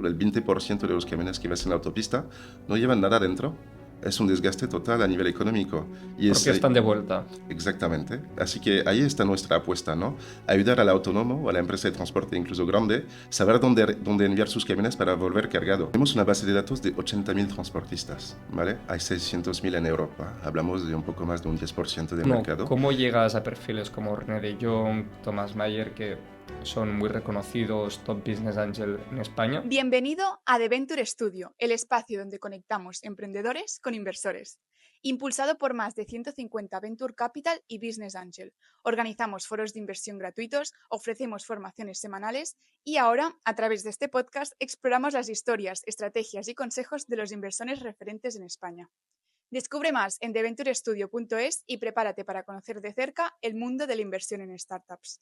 el 20% de los camiones que ves en la autopista no llevan nada dentro. Es un desgaste total a nivel económico. Y Porque están de vuelta. exactamente. Así que ahí está nuestra apuesta, ¿no? Ayudar al autónomo o a la empresa de transporte, incluso grande, saber dónde enviar sus camiones para volver cargado. Tenemos una base de datos de 80.000 transportistas, ¿vale? Hay 600.000 en Europa. Hablamos de un poco más de un 10% del No, mercado. ¿cómo llegas a perfiles como René de Jong, Thomas Mayer, que son muy reconocidos, top business angel en España? Bienvenido a The Venture Studio, el espacio donde conectamos emprendedores con inversores. Impulsado por más de 150 Venture Capital y Business Angel, organizamos foros de inversión gratuitos, ofrecemos formaciones semanales y ahora, a través de este podcast, exploramos las historias, estrategias y consejos de los inversores referentes en España. Descubre más en theventurestudio.es y prepárate para conocer de cerca el mundo de la inversión en startups.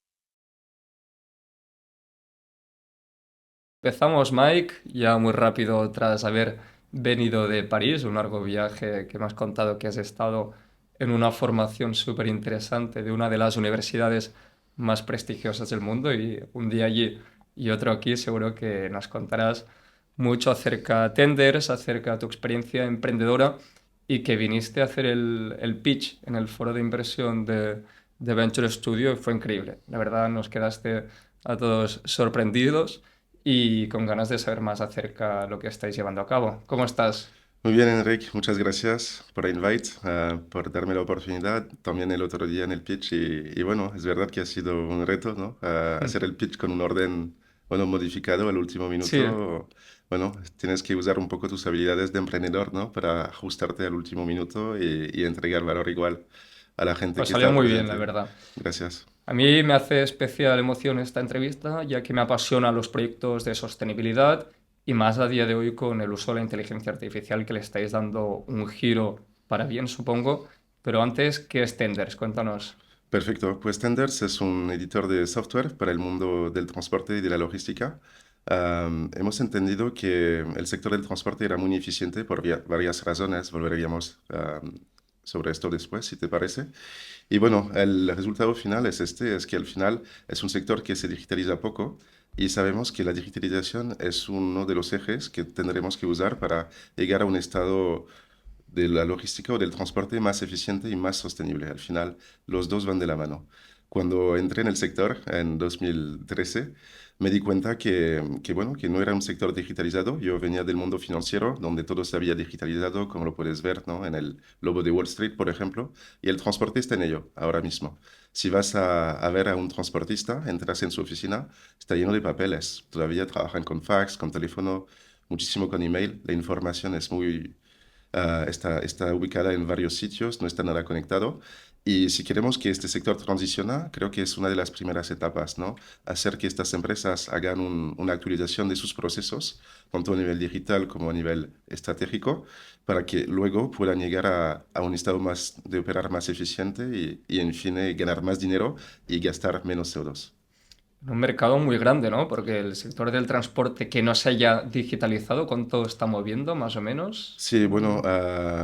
Empezamos, Mike, ya muy rápido tras haber venido de París, un largo viaje que me has contado que has estado en una formación súper interesante de una de las universidades más prestigiosas del mundo y un día allí y otro aquí seguro que nos contarás mucho acerca de Tenders, acerca de tu experiencia emprendedora y que viniste a hacer el pitch en el foro de inversión de Venture Studio y fue increíble. La verdad nos quedaste a todos sorprendidos y con ganas de saber más acerca de lo que estáis llevando a cabo. ¿Cómo estás? Muy bien, Enrique, muchas gracias por el invite, por darme la oportunidad. También el otro día en el pitch y bueno, es verdad que ha sido un reto, ¿no? Hacer el pitch con un orden, bueno, modificado al último Sí, minuto. Bueno, tienes que usar un poco tus habilidades de emprendedor, ¿no? Para ajustarte al último minuto y entregar valor igual a la gente pues que salió está muy bien, la presente. verdad. Gracias. A mí me hace especial emoción esta entrevista, ya que me apasionan los proyectos de sostenibilidad y más a día de hoy con el uso de la inteligencia artificial que le estáis dando un giro para bien, supongo. Pero antes, ¿qué es Tenders? Cuéntanos. Perfecto. Pues Tenders es un editor de software para el mundo del transporte y de la logística. Hemos entendido que el sector del transporte era muy ineficiente por varias razones. Volveríamos sobre esto después, si te parece. Y bueno, el resultado final es este, es que al final es un sector que se digitaliza poco y sabemos que la digitalización es uno de los ejes que tendremos que usar para llegar a un estado de la logística o del transporte más eficiente y más sostenible. Al final, los dos van de la mano. Cuando entré en el sector en 2013, me di cuenta bueno, que no era un sector digitalizado. Yo venía del mundo financiero, donde todo se había digitalizado, como lo puedes ver, ¿no? En el logo de Wall Street, por ejemplo, y el transporte está en ello ahora mismo. Si vas a ver a un transportista, entras en su oficina, está lleno de papeles. Todavía trabajan con fax, con teléfono, muchísimo con email. La información es muy está ubicada en varios sitios, no está nada conectado. Y si queremos que este sector transiciona, creo que es una de las primeras etapas, ¿no? Hacer que estas empresas hagan una actualización de sus procesos, tanto a nivel digital como a nivel estratégico, para que luego puedan llegar a un estado más de operar más eficiente en fin, ganar más dinero y gastar menos CO2. Un mercado muy grande, ¿no? Porque el sector del transporte que no se haya digitalizado, ¿cuánto está moviendo, más o menos? Sí, bueno,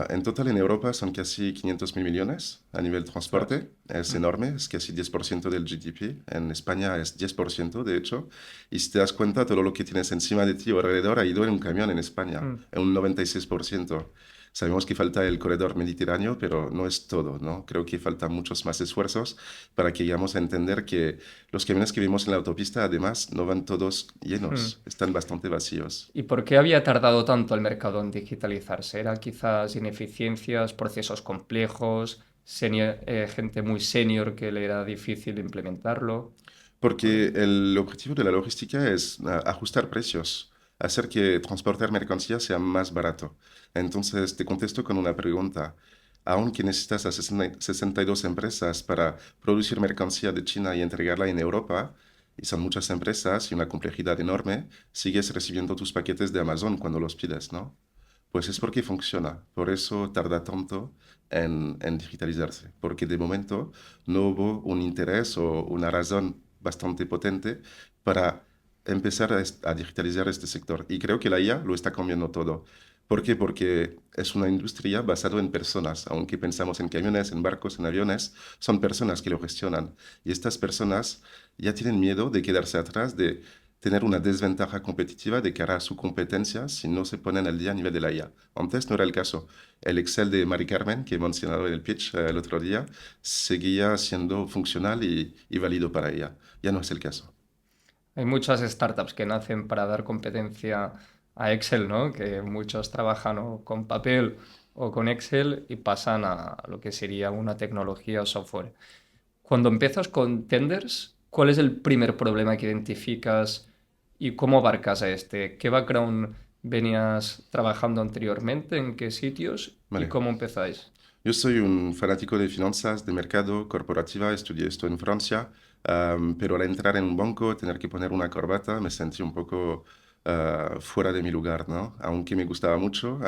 en total en Europa son casi 500.000 millones a nivel Ostras. transporte. Es Mm. enorme, es casi 10% del GDP. En España es 10%, de hecho. Y si te das cuenta, todo lo que tienes encima de ti o alrededor ha ido en un camión en España, Mm. en un 96%. Sabemos que falta el corredor mediterráneo, pero no es todo, ¿no? Creo que faltan muchos más esfuerzos para que llegamos a entender que los camiones que vemos en la autopista, además, no van todos Mm. llenos, están bastante vacíos. ¿Y por qué había tardado tanto el mercado en digitalizarse? ¿Era quizás ineficiencias, procesos complejos, gente muy senior que le era difícil implementarlo? Por Porque ahí. el objetivo de la logística es ajustar precios, hacer que transportar mercancías sea más barato. Entonces, te contesto con una pregunta. Aunque necesitas a 62 empresas para producir mercancía de China y entregarla en Europa, y son muchas empresas y una complejidad enorme, sigues recibiendo tus paquetes de Amazon cuando los pides, ¿no? Pues es porque funciona. Por eso tarda tanto en digitalizarse. Porque de momento no hubo un interés o una razón bastante potente para empezar a digitalizar este sector. Y creo que la IA lo está cambiando todo. ¿Por qué? Porque es una industria basada en personas. Aunque pensamos en camiones, en barcos, en aviones, son personas que lo gestionan. Y estas personas ya tienen miedo de quedarse atrás, tener una desventaja competitiva de cara a su competencia si no se ponen al día a nivel de la IA. Antes no era el caso. El Excel de Mari Carmen, que he mencionado en el pitch el otro día, seguía siendo funcional y válido para ella. Ya no es el caso. Hay muchas startups que nacen para dar competencia a Excel, ¿no? Que muchos trabajan o con papel o con Excel y pasan a lo que sería una tecnología o software. Cuando empiezas con tenders, ¿cuál es el primer problema que identificas y cómo abarcas a este? ¿Qué background venías trabajando anteriormente? ¿En qué sitios? ¿Y Vale. cómo empezáis? Yo soy un fanático de finanzas, de mercado, corporativa, estudié esto en Francia, pero al entrar en un banco, tener que poner una corbata, me sentí un poco fuera de mi lugar, ¿no? Aunque me gustaba mucho,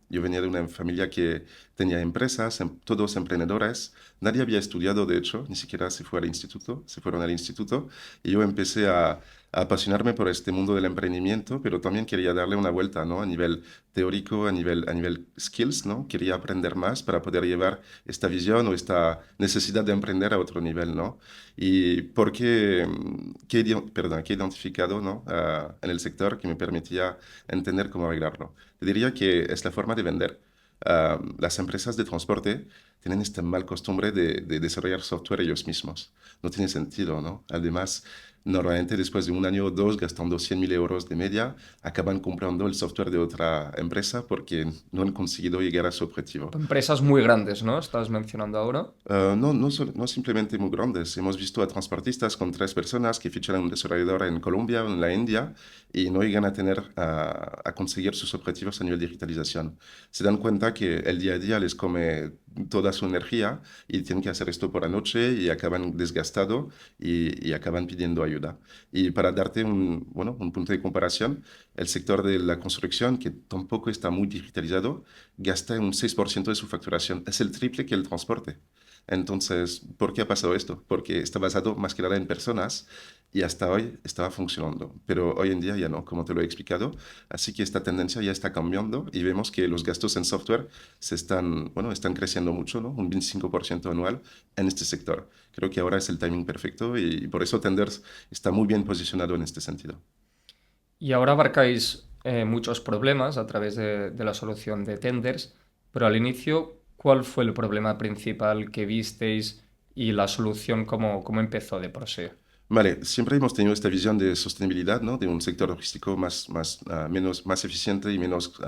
yo venía de una familia que tenía empresas, todos emprendedores, nadie había estudiado, de hecho, ni siquiera se fue al instituto, se fueron al instituto, y yo empecé a apasionarme por este mundo del emprendimiento, pero también quería darle una vuelta, ¿no? A nivel teórico, a nivel skills, ¿no? Quería aprender más para poder llevar esta visión o esta necesidad de emprender a otro nivel, ¿no? Y porque, perdón, que he identificado, ¿no? En el sector que me permitía entender cómo arreglarlo. Te diría que es la forma de vender. Las empresas de transporte tienen esta mal costumbre de desarrollar software ellos mismos. No tiene sentido, ¿no? Además, normalmente después de un año o dos, gastando 100.000 euros de media, acaban comprando el software de otra empresa porque no han conseguido llegar a su objetivo. Empresas muy grandes, ¿no? Estás mencionando ahora. No simplemente muy grandes. Hemos visto a transportistas con 3 personas que fichan a un desarrollador en Colombia o en la India y no llegan a a conseguir sus objetivos a nivel de digitalización. Se dan cuenta que el día a día les come toda su energía y tienen que hacer esto por la noche y acaban desgastados y acaban pidiendo ayuda. Y para darte un punto de comparación, el sector de la construcción, que tampoco está muy digitalizado, gasta un 6% de su facturación. Es el triple que el transporte. Entonces, ¿por qué ha pasado esto? Porque está basado más que nada en personas y hasta hoy estaba funcionando, pero hoy en día ya no, como te lo he explicado. Así que esta tendencia ya está cambiando y vemos que los gastos en software están creciendo mucho, ¿no? Un 25% anual en este sector. Creo que ahora es el timing perfecto y por eso Tenders está muy bien posicionado en este sentido. Y ahora abarcáis muchos problemas a través de la solución de tenders, pero al inicio, ¿cuál fue el problema principal que visteis y la solución cómo empezó de por sí? Vale, siempre hemos tenido esta visión de sostenibilidad, ¿no? De un sector logístico más eficiente y menos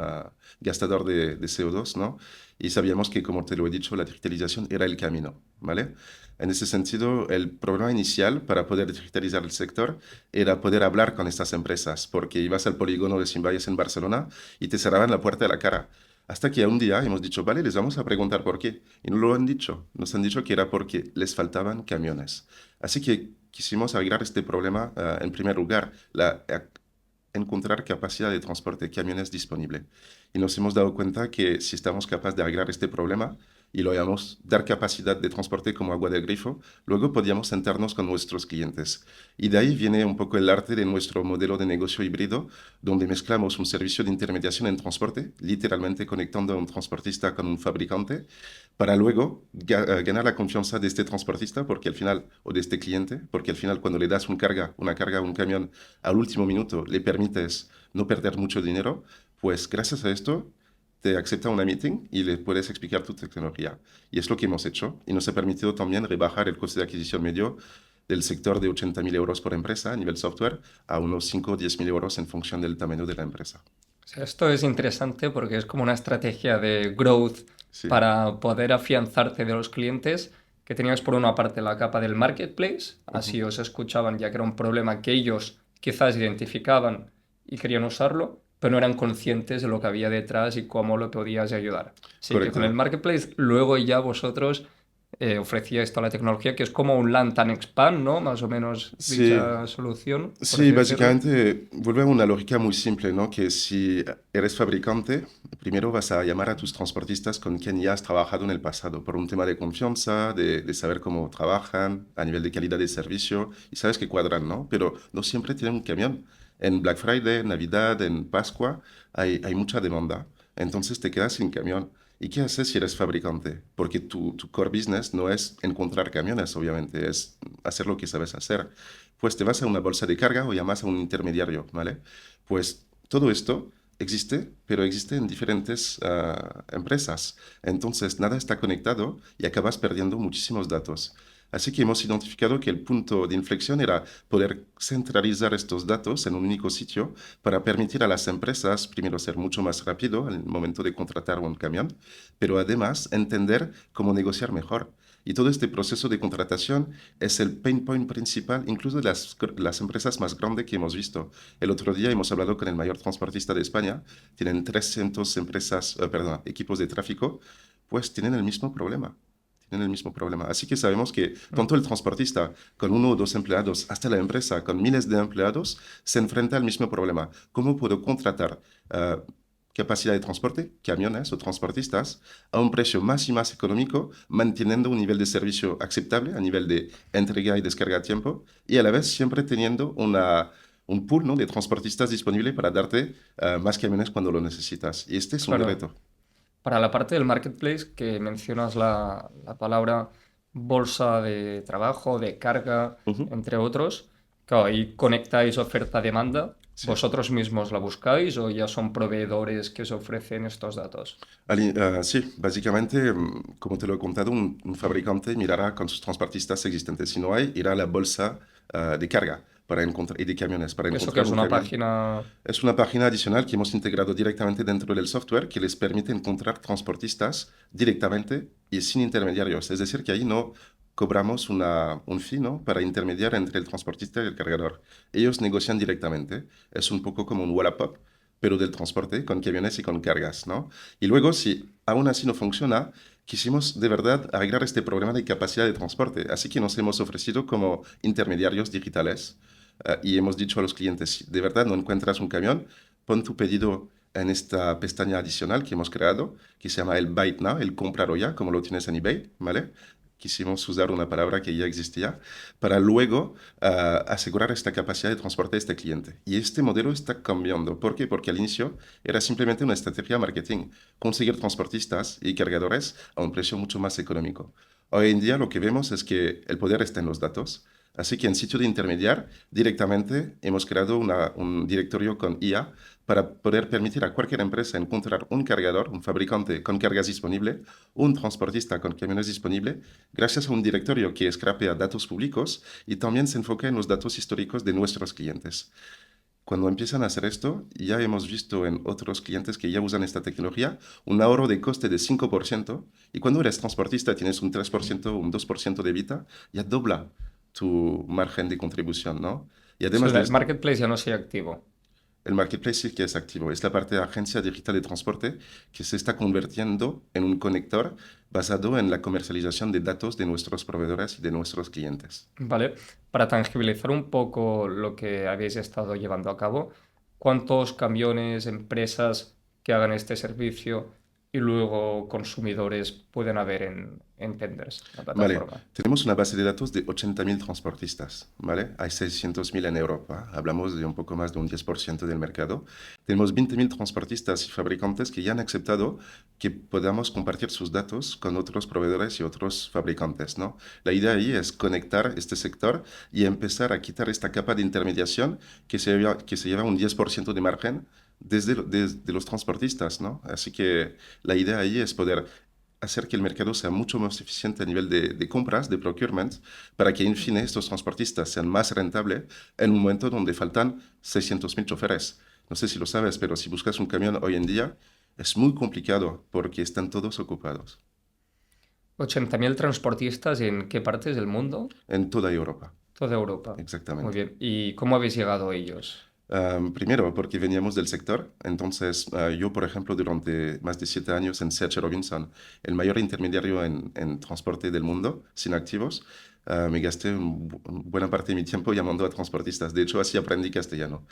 gastador de CO2, ¿no? Y sabíamos que, como te lo he dicho, la digitalización era el camino, ¿vale? En ese sentido, el problema inicial para poder digitalizar el sector era poder hablar con estas empresas, porque ibas al polígono de Simbayes en Barcelona y te cerraban la puerta de la cara. Hasta que un día hemos dicho, vale, les vamos a preguntar por qué. Y no lo han dicho. Nos han dicho que era porque les faltaban camiones. Así que quisimos arreglar este problema en primer lugar, encontrar capacidad de transporte de camiones disponible. Y nos hemos dado cuenta que si estamos capaces de arreglar este problema y lo llamamos dar capacidad de transporte como agua del grifo, luego podíamos sentarnos con nuestros clientes. Y de ahí viene un poco el arte de nuestro modelo de negocio híbrido, donde mezclamos un servicio de intermediación en transporte, literalmente conectando a un transportista con un fabricante, para luego ganar la confianza de este transportista, porque al final, o de este cliente, porque al final cuando le das una carga, un camión al último minuto, le permites no perder mucho dinero, pues gracias a esto te acepta una meeting y le puedes explicar tu tecnología. Y es lo que hemos hecho y nos ha permitido también rebajar el coste de adquisición medio del sector de 80.000 euros por empresa a nivel software a unos 5 o 10.000 euros en función del tamaño de la empresa. O sea, esto es interesante porque es como una estrategia de growth Sí. para poder afianzarte de los clientes, que tenías por una parte la capa del marketplace, Ujú. así os escuchaban ya que era un problema que ellos quizás identificaban y querían usarlo, pero no eran conscientes de lo que había detrás y cómo lo podías ayudar. Así que con el Correcto. marketplace luego ya vosotros ofrecíais toda la tecnología, que es como un land and expand, ¿no? Más o menos Sí, dicha solución, por sí, así decirlo. básicamente vuelve a una lógica muy simple, ¿no? Que si eres fabricante, primero vas a llamar a tus transportistas con quien ya has trabajado en el pasado, por un tema de confianza, de saber cómo trabajan, a nivel de calidad de servicio, y sabes que cuadran, ¿no? Pero no siempre tienen un camión. En Black Friday, en Navidad, en Pascua, hay mucha demanda. Entonces te quedas sin camión. ¿Y qué haces si eres fabricante? Porque tu core business no es encontrar camiones, obviamente, es hacer lo que sabes hacer. pues te vas a una bolsa de carga o llamas a un intermediario, ¿vale? Pues todo esto existe, pero existe en diferentes empresas. Entonces, nada está conectado y acabas perdiendo muchísimos datos. Así que hemos identificado que el punto de inflexión era poder centralizar estos datos en un único sitio para permitir a las empresas, primero, ser mucho más rápido al momento de contratar un camión, pero además entender cómo negociar mejor. Y todo este proceso de contratación es el pain point principal, incluso de las empresas más grandes que hemos visto. El otro día hemos hablado con el mayor transportista de España, tienen 300 empresas, perdón, equipos de tráfico, pues tienen el mismo problema. Tienen el mismo problema. Así que sabemos que tanto el transportista con uno o dos empleados hasta la empresa con miles de empleados se enfrenta al mismo problema. ¿Cómo puedo contratar capacidad de transporte, camiones o transportistas, a un precio más y más económico, manteniendo un nivel de servicio aceptable a nivel de entrega y descarga a tiempo, y a la vez siempre teniendo un pool, ¿no?, de transportistas disponible para darte más camiones cuando lo necesitas? Y este es un Claro. reto. Para la parte del marketplace, que mencionas la palabra bolsa de trabajo, de carga, Ujú. entre otros, claro, ahí conectáis oferta-demanda. Sí. ¿Vosotros mismos la buscáis o ya son proveedores que os ofrecen estos datos? Sí, básicamente, como te lo he contado, un fabricante mirará con sus transportistas existentes. Si no hay, irá a la bolsa de carga para encontrar, y de camiones para ¿Eso que encontrar es un una camión. página? Es una página adicional que hemos integrado directamente dentro del software que les permite encontrar transportistas directamente y sin intermediarios. Es decir, que ahí no cobramos un fee, ¿no?, para intermediar entre el transportista y el cargador. Ellos negocian directamente. Es un poco como un Wallapop, pero del transporte, con camiones y con cargas, ¿no? Y luego, si aún así no funciona, quisimos de verdad arreglar este problema de capacidad de transporte. Así que nos hemos ofrecido como intermediarios digitales y hemos dicho a los clientes: si de verdad no encuentras un camión, pon tu pedido en esta pestaña adicional que hemos creado, que se llama el Buy It Now, el comprarlo ya, como lo tienes en eBay, ¿vale? Quisimos usar una palabra que ya existía para luego asegurar esta capacidad de transporte a este cliente. Y este modelo está cambiando. ¿Por qué? Porque al inicio era simplemente una estrategia de marketing, conseguir transportistas y cargadores a un precio mucho más económico. Hoy en día lo que vemos es que el poder está en los datos. Así que en sitio de intermediar, directamente hemos creado un directorio con IA para poder permitir a cualquier empresa encontrar un cargador, un fabricante con cargas disponible, un transportista con camiones disponible, gracias a un directorio que scrapea datos públicos y también se enfoca en los datos históricos de nuestros clientes. Cuando empiezan a hacer esto, ya hemos visto en otros clientes que ya usan esta tecnología un ahorro de coste de 5%, y cuando eres transportista tienes un 3% o un 2% de evita, ya dobla tu margen de contribución, ¿no? Y O además sea, de el esto, marketplace ya no sigue activo. el marketplace sí que es activo. Es la parte de agencia digital de transporte que se está convirtiendo en un conector basado en la comercialización de datos de nuestros proveedores y de nuestros clientes. ¿Vale? Para tangibilizar un poco lo que habéis estado llevando a cabo, ¿cuántos camiones, empresas que hagan este servicio y luego consumidores pueden haber en Tenders, la Vale, plataforma? tenemos una base de datos de 80.000 transportistas, ¿vale? Hay 600.000 en Europa, hablamos de un poco más de un 10% del mercado. Tenemos 20.000 transportistas y fabricantes que ya han aceptado que podamos compartir sus datos con otros proveedores y otros fabricantes, ¿no? La idea ahí es conectar este sector y empezar a quitar esta capa de intermediación que se lleva un 10% de margen desde los transportistas, ¿no? Así que la idea ahí es poder hacer que el mercado sea mucho más eficiente a nivel de compras, de procurement, para que, en fin, estos transportistas sean más rentables en un momento donde faltan 600.000 choferes. No sé si lo sabes, pero si buscas un camión hoy en día, es muy complicado porque están todos ocupados 80.000 transportistas ¿en qué partes del mundo? en toda Europa. Toda Europa. Muy Exactamente. bien. ¿Y cómo habéis llegado a ellos? Primero, porque veníamos del sector. Entonces, yo, por ejemplo, durante más de 7 años en C.H. Robinson, el mayor intermediario en transporte del mundo, sin activos, me gasté buena parte de mi tiempo llamando a transportistas. De hecho, así aprendí castellano.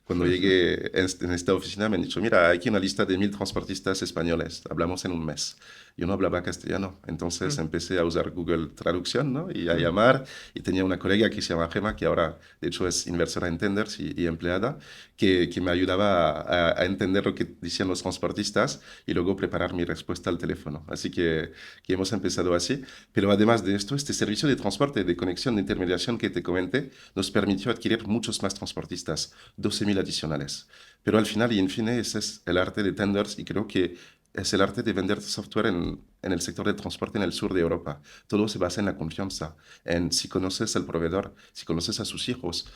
Cuando llegué en esta oficina me han dicho, mira, hay aquí una lista de 1000 transportistas españoles, hablamos en un mes. Yo no hablaba castellano, entonces empecé a usar Google Traducción, ¿no? Y a llamar, y tenía una colega que se llama Gemma, que ahora de hecho es inversora en Tenders y empleada, que me ayudaba a entender lo que decían los transportistas y luego preparar mi respuesta al teléfono. Así que hemos empezado así. Pero además de esto, este servicio de transporte, de conexión, de intermediación que te comenté, nos permitió adquirir muchos más transportistas, 12.000 adicionales. Pero al final y en fin, ese es el arte de Tenders y creo que es el arte de vender software en el sector del transporte en el sur de Europa. Todo se basa en la confianza, en si conoces al proveedor, si conoces a sus hijos,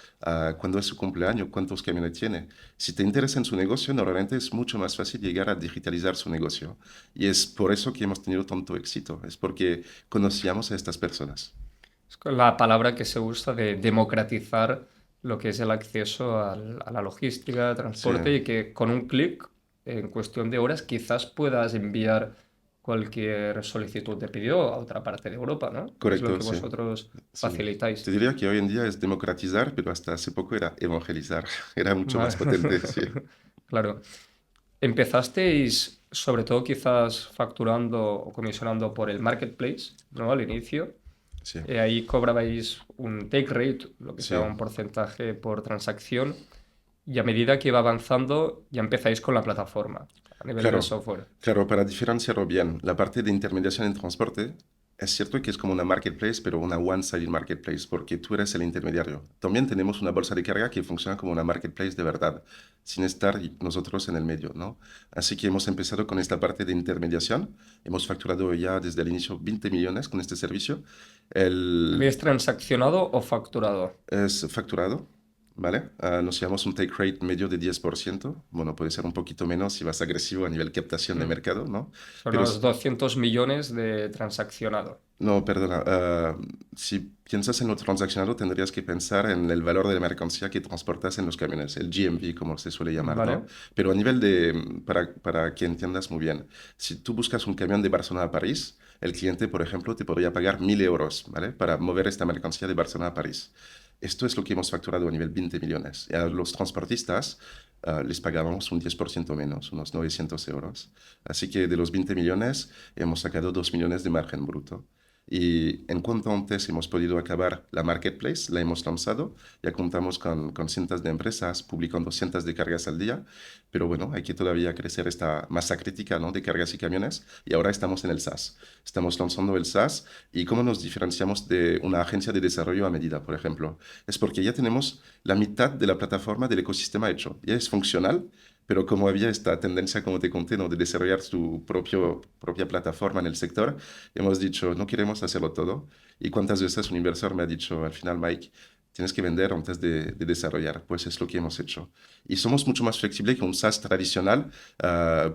cuándo es su cumpleaños, cuántos camiones tiene. Si te interesa en su negocio, normalmente es mucho más fácil llegar a digitalizar su negocio. Y es por eso que hemos tenido tanto éxito, es porque conocíamos a estas personas. Es con la palabra que se usa de democratizar lo que es el acceso a la logística, Sí, transporte y que con un clic, en cuestión de horas, quizás puedas enviar cualquier solicitud de pedido a otra parte de Europa, ¿no? Es lo correcto, que sí. vosotros Sí. Te facilitáis. diría que hoy en día es democratizar, pero hasta hace poco era evangelizar. Era mucho Vale. más potente, sí. Claro. Empezasteis sobre todo quizás facturando o comisionando por el marketplace, ¿no? Al inicio. Sí, Ahí cobrabais un take rate, lo que se llama sí. un porcentaje por transacción, y a medida que iba avanzando ya empezáis con la plataforma a nivel de Claro, software. claro, para diferenciarlo bien, la parte de intermediación en transporte es cierto que es como una marketplace, pero una one-sided marketplace, porque tú eres el intermediario. También tenemos una bolsa de carga que funciona como una marketplace de verdad, sin estar nosotros en el medio, ¿no? Así que hemos empezado con esta parte de intermediación. Hemos facturado ya desde el inicio 20 millones con este servicio. El, ¿Habéis transaccionado o facturado? es facturado, ¿vale? Nos llevamos un take rate medio de 10%. Bueno, puede ser un poquito menos si vas agresivo a nivel captación de Mm. mercado, ¿no? Son Pero unos 200 millones de transaccionado. no, perdona. Si piensas en lo transaccionado, tendrías que pensar en el valor de la mercancía que transportas en los camiones, el GMV, como se suele llamar, ¿no? ¿Vale? Pero a nivel de, para que entiendas muy bien, si tú buscas un camión de Barcelona a París, el cliente, por ejemplo, te podría pagar 1.000 euros, ¿vale? Para mover esta mercancía de Barcelona a París. Esto es lo que hemos facturado a nivel 20 millones. Y a los transportistas les pagábamos un 10% menos, unos 900 euros. Así que de los 20 millones hemos sacado 2 millones de margen bruto. Y en cuanto antes hemos podido acabar la marketplace, la hemos lanzado, ya contamos con cientos de empresas publicando cientos de cargas al día, pero bueno, hay que todavía crecer esta masa crítica, ¿no? De cargas y camiones, y ahora estamos en el SaaS. Estamos lanzando el SaaS y cómo nos diferenciamos de una agencia de desarrollo a medida, por ejemplo. Es porque ya tenemos la mitad de la plataforma del ecosistema hecho, ya es funcional, pero como había esta tendencia, como te conté, ¿no? De desarrollar su propia plataforma en el sector, hemos dicho, no queremos hacerlo todo. ¿Y cuántas veces un inversor me ha dicho al final, Mike, tienes que vender antes de desarrollar? Pues es lo que hemos hecho. Y somos mucho más flexibles que un SaaS tradicional,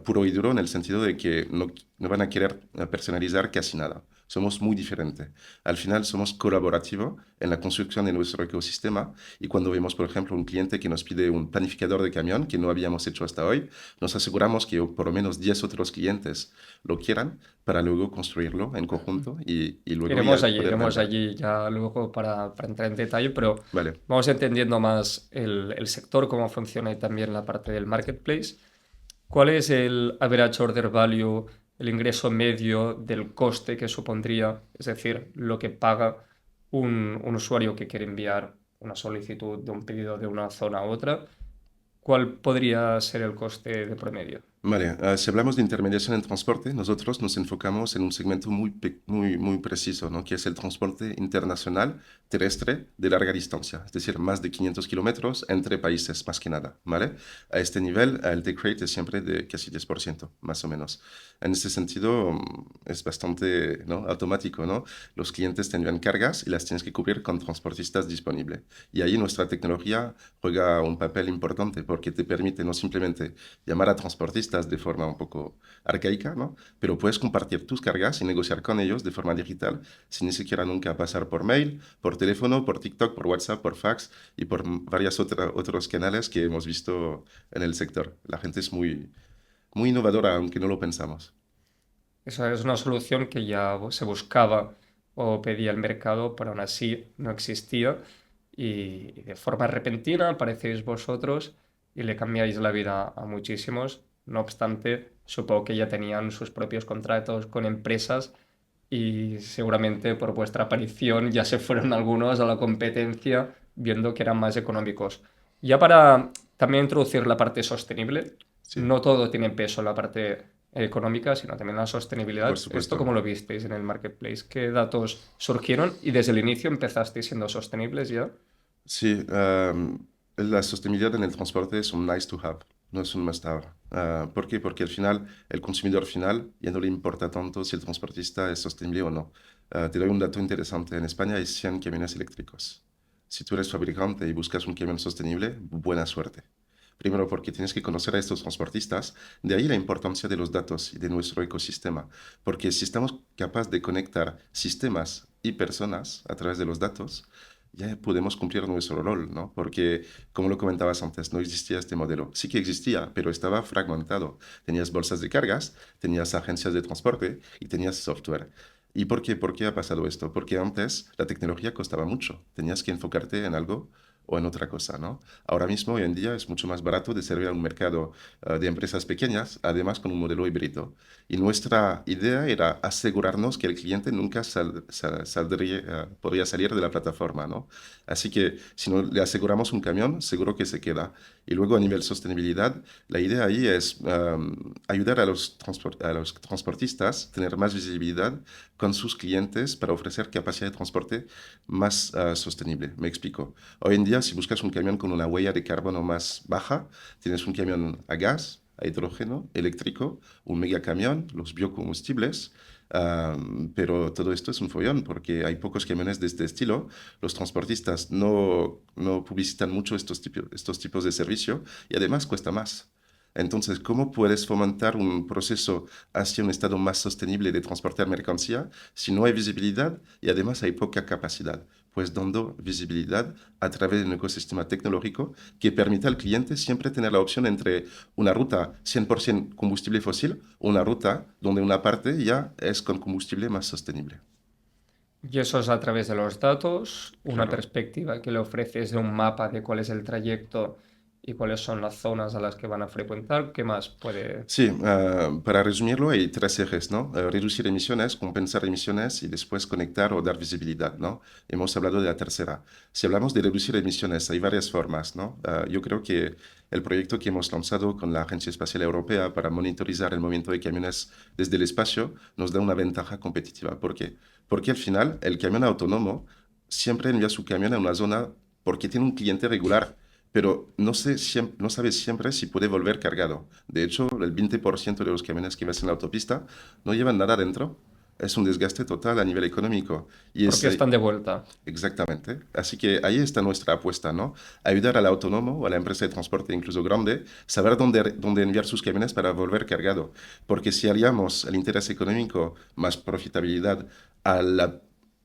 puro y duro, en el sentido de que no van a querer personalizar casi nada. Somos muy diferentes. Al final somos colaborativos en la construcción de nuestro ecosistema y cuando vemos, por ejemplo, un cliente que nos pide un planificador de camión que no habíamos hecho hasta hoy, nos aseguramos que por lo menos 10 otros clientes lo quieran para luego construirlo en conjunto y luego ya poder Iremos vender. allí ya luego para entrar en detalle, pero Vale. vamos entendiendo más el sector, cómo funciona y también la parte del marketplace. ¿Cuál es el average order value, el ingreso medio del coste que supondría, es decir, lo que paga un usuario que quiere enviar una solicitud de un pedido de una zona a otra? ¿Cuál podría ser el coste de promedio? Vale, si hablamos de intermediación en transporte, nosotros nos enfocamos en un segmento muy preciso, ¿no? Que es el transporte internacional terrestre de larga distancia, es decir, más de 500 kilómetros entre países, más que nada, ¿vale? A este nivel, el take rate es siempre de casi 10%, más o menos. En este sentido, es bastante, ¿no? Automático, ¿no? Los clientes tendrán cargas y las tienes que cubrir con transportistas disponibles. Y ahí nuestra tecnología juega un papel importante porque te permite no simplemente llamar a transportistas de forma un poco arcaica, ¿no? Pero puedes compartir tus cargas y negociar con ellos de forma digital, sin ni siquiera nunca pasar por mail, por teléfono, por TikTok, por WhatsApp, por fax y por varios otros canales que hemos visto en el sector. La gente es muy innovadora, aunque no lo pensamos. Esa es una solución que ya se buscaba o pedía el mercado, pero aún así no existía. Y de forma repentina aparecéis vosotros y le cambiáis la vida a muchísimos. No obstante, supongo que ya tenían sus propios contratos con empresas y seguramente por vuestra aparición ya se fueron algunos a la competencia viendo que eran más económicos. Ya para también introducir la parte sostenible, Sí, no todo tiene peso en la parte económica, sino también la por sostenibilidad. ¿Esto supuesto. cómo lo visteis en el marketplace? ¿Qué datos surgieron y desde el inicio empezasteis siendo sostenibles ya? Sí, la sostenibilidad en el transporte es un nice to have, no es un must have. ¿Por qué? Porque al final, el consumidor final ya no le importa tanto si el transportista es sostenible o no. Te doy un dato interesante. En España hay 100 camiones eléctricos. Si tú eres fabricante y buscas un camión sostenible, buena suerte. Primero porque tienes que conocer a estos transportistas, de ahí la importancia de los datos y de nuestro ecosistema, porque si estamos capaces de conectar sistemas y personas a través de los datos, ya podemos cumplir nuestro rol, ¿no? Porque, como lo comentabas antes, no existía este modelo. Sí que existía, pero estaba fragmentado. Tenías bolsas de cargas, tenías agencias de transporte y tenías software. ¿Y por qué? ¿Por qué ha pasado esto? Porque antes la tecnología costaba mucho. Tenías que enfocarte en algo o en otra cosa, ¿no? Ahora mismo, hoy en día, es mucho más barato de servir a un mercado de empresas pequeñas, además con un modelo híbrido. Y nuestra idea era asegurarnos que el cliente nunca saldría, podría salir de la plataforma, ¿no? Así que si no le aseguramos un camión, seguro que se queda. Y luego a nivel sostenibilidad, la idea ahí es ayudar a a los transportistas a tener más visibilidad con sus clientes para ofrecer capacidad de transporte más sostenible. Me explico. Hoy en día, si buscas un camión con una huella de carbono más baja, tienes un camión a gas, a hidrógeno, eléctrico, un megacamión, los biocombustibles. Pero todo esto es un follón porque hay pocos camiones de este estilo. Los transportistas no publicitan mucho estos tipos de servicio y además cuesta más. Entonces, ¿cómo puedes fomentar un proceso hacia un estado más sostenible de transportar mercancía si no hay visibilidad y además hay poca capacidad? Pues dando visibilidad a través de un ecosistema tecnológico que permita al cliente siempre tener la opción entre una ruta 100% combustible fósil o una ruta donde una parte ya es con combustible más sostenible. Y eso es a través de los datos, una Claro. perspectiva que le ofreces de un mapa de cuál es el trayecto y cuáles son las zonas a las que van a frecuentar. ¿Qué más puede? Sí, para resumirlo, hay tres ejes, ¿no? Reducir emisiones, compensar emisiones y después conectar o dar visibilidad, ¿no? Hemos hablado de la tercera. Si hablamos de reducir emisiones, hay varias formas, ¿no? Yo creo que el proyecto que hemos lanzado con la Agencia Espacial Europea para monitorizar el movimiento de camiones desde el espacio nos da una ventaja competitiva. ¿Por qué? Porque al final el camión autónomo siempre envía su camión a una zona porque tiene un cliente regular, pero no sabe siempre si puede volver cargado. De hecho, el 20% de los camiones que ves en la autopista no llevan nada dentro. Es un desgaste total a nivel económico. Y es Porque están de vuelta. exactamente. Así que ahí está nuestra apuesta, ¿no? Ayudar al autónomo o a la empresa de transporte, incluso grande, saber dónde enviar sus camiones para volver cargado. Porque si aliamos el interés económico más profitabilidad a la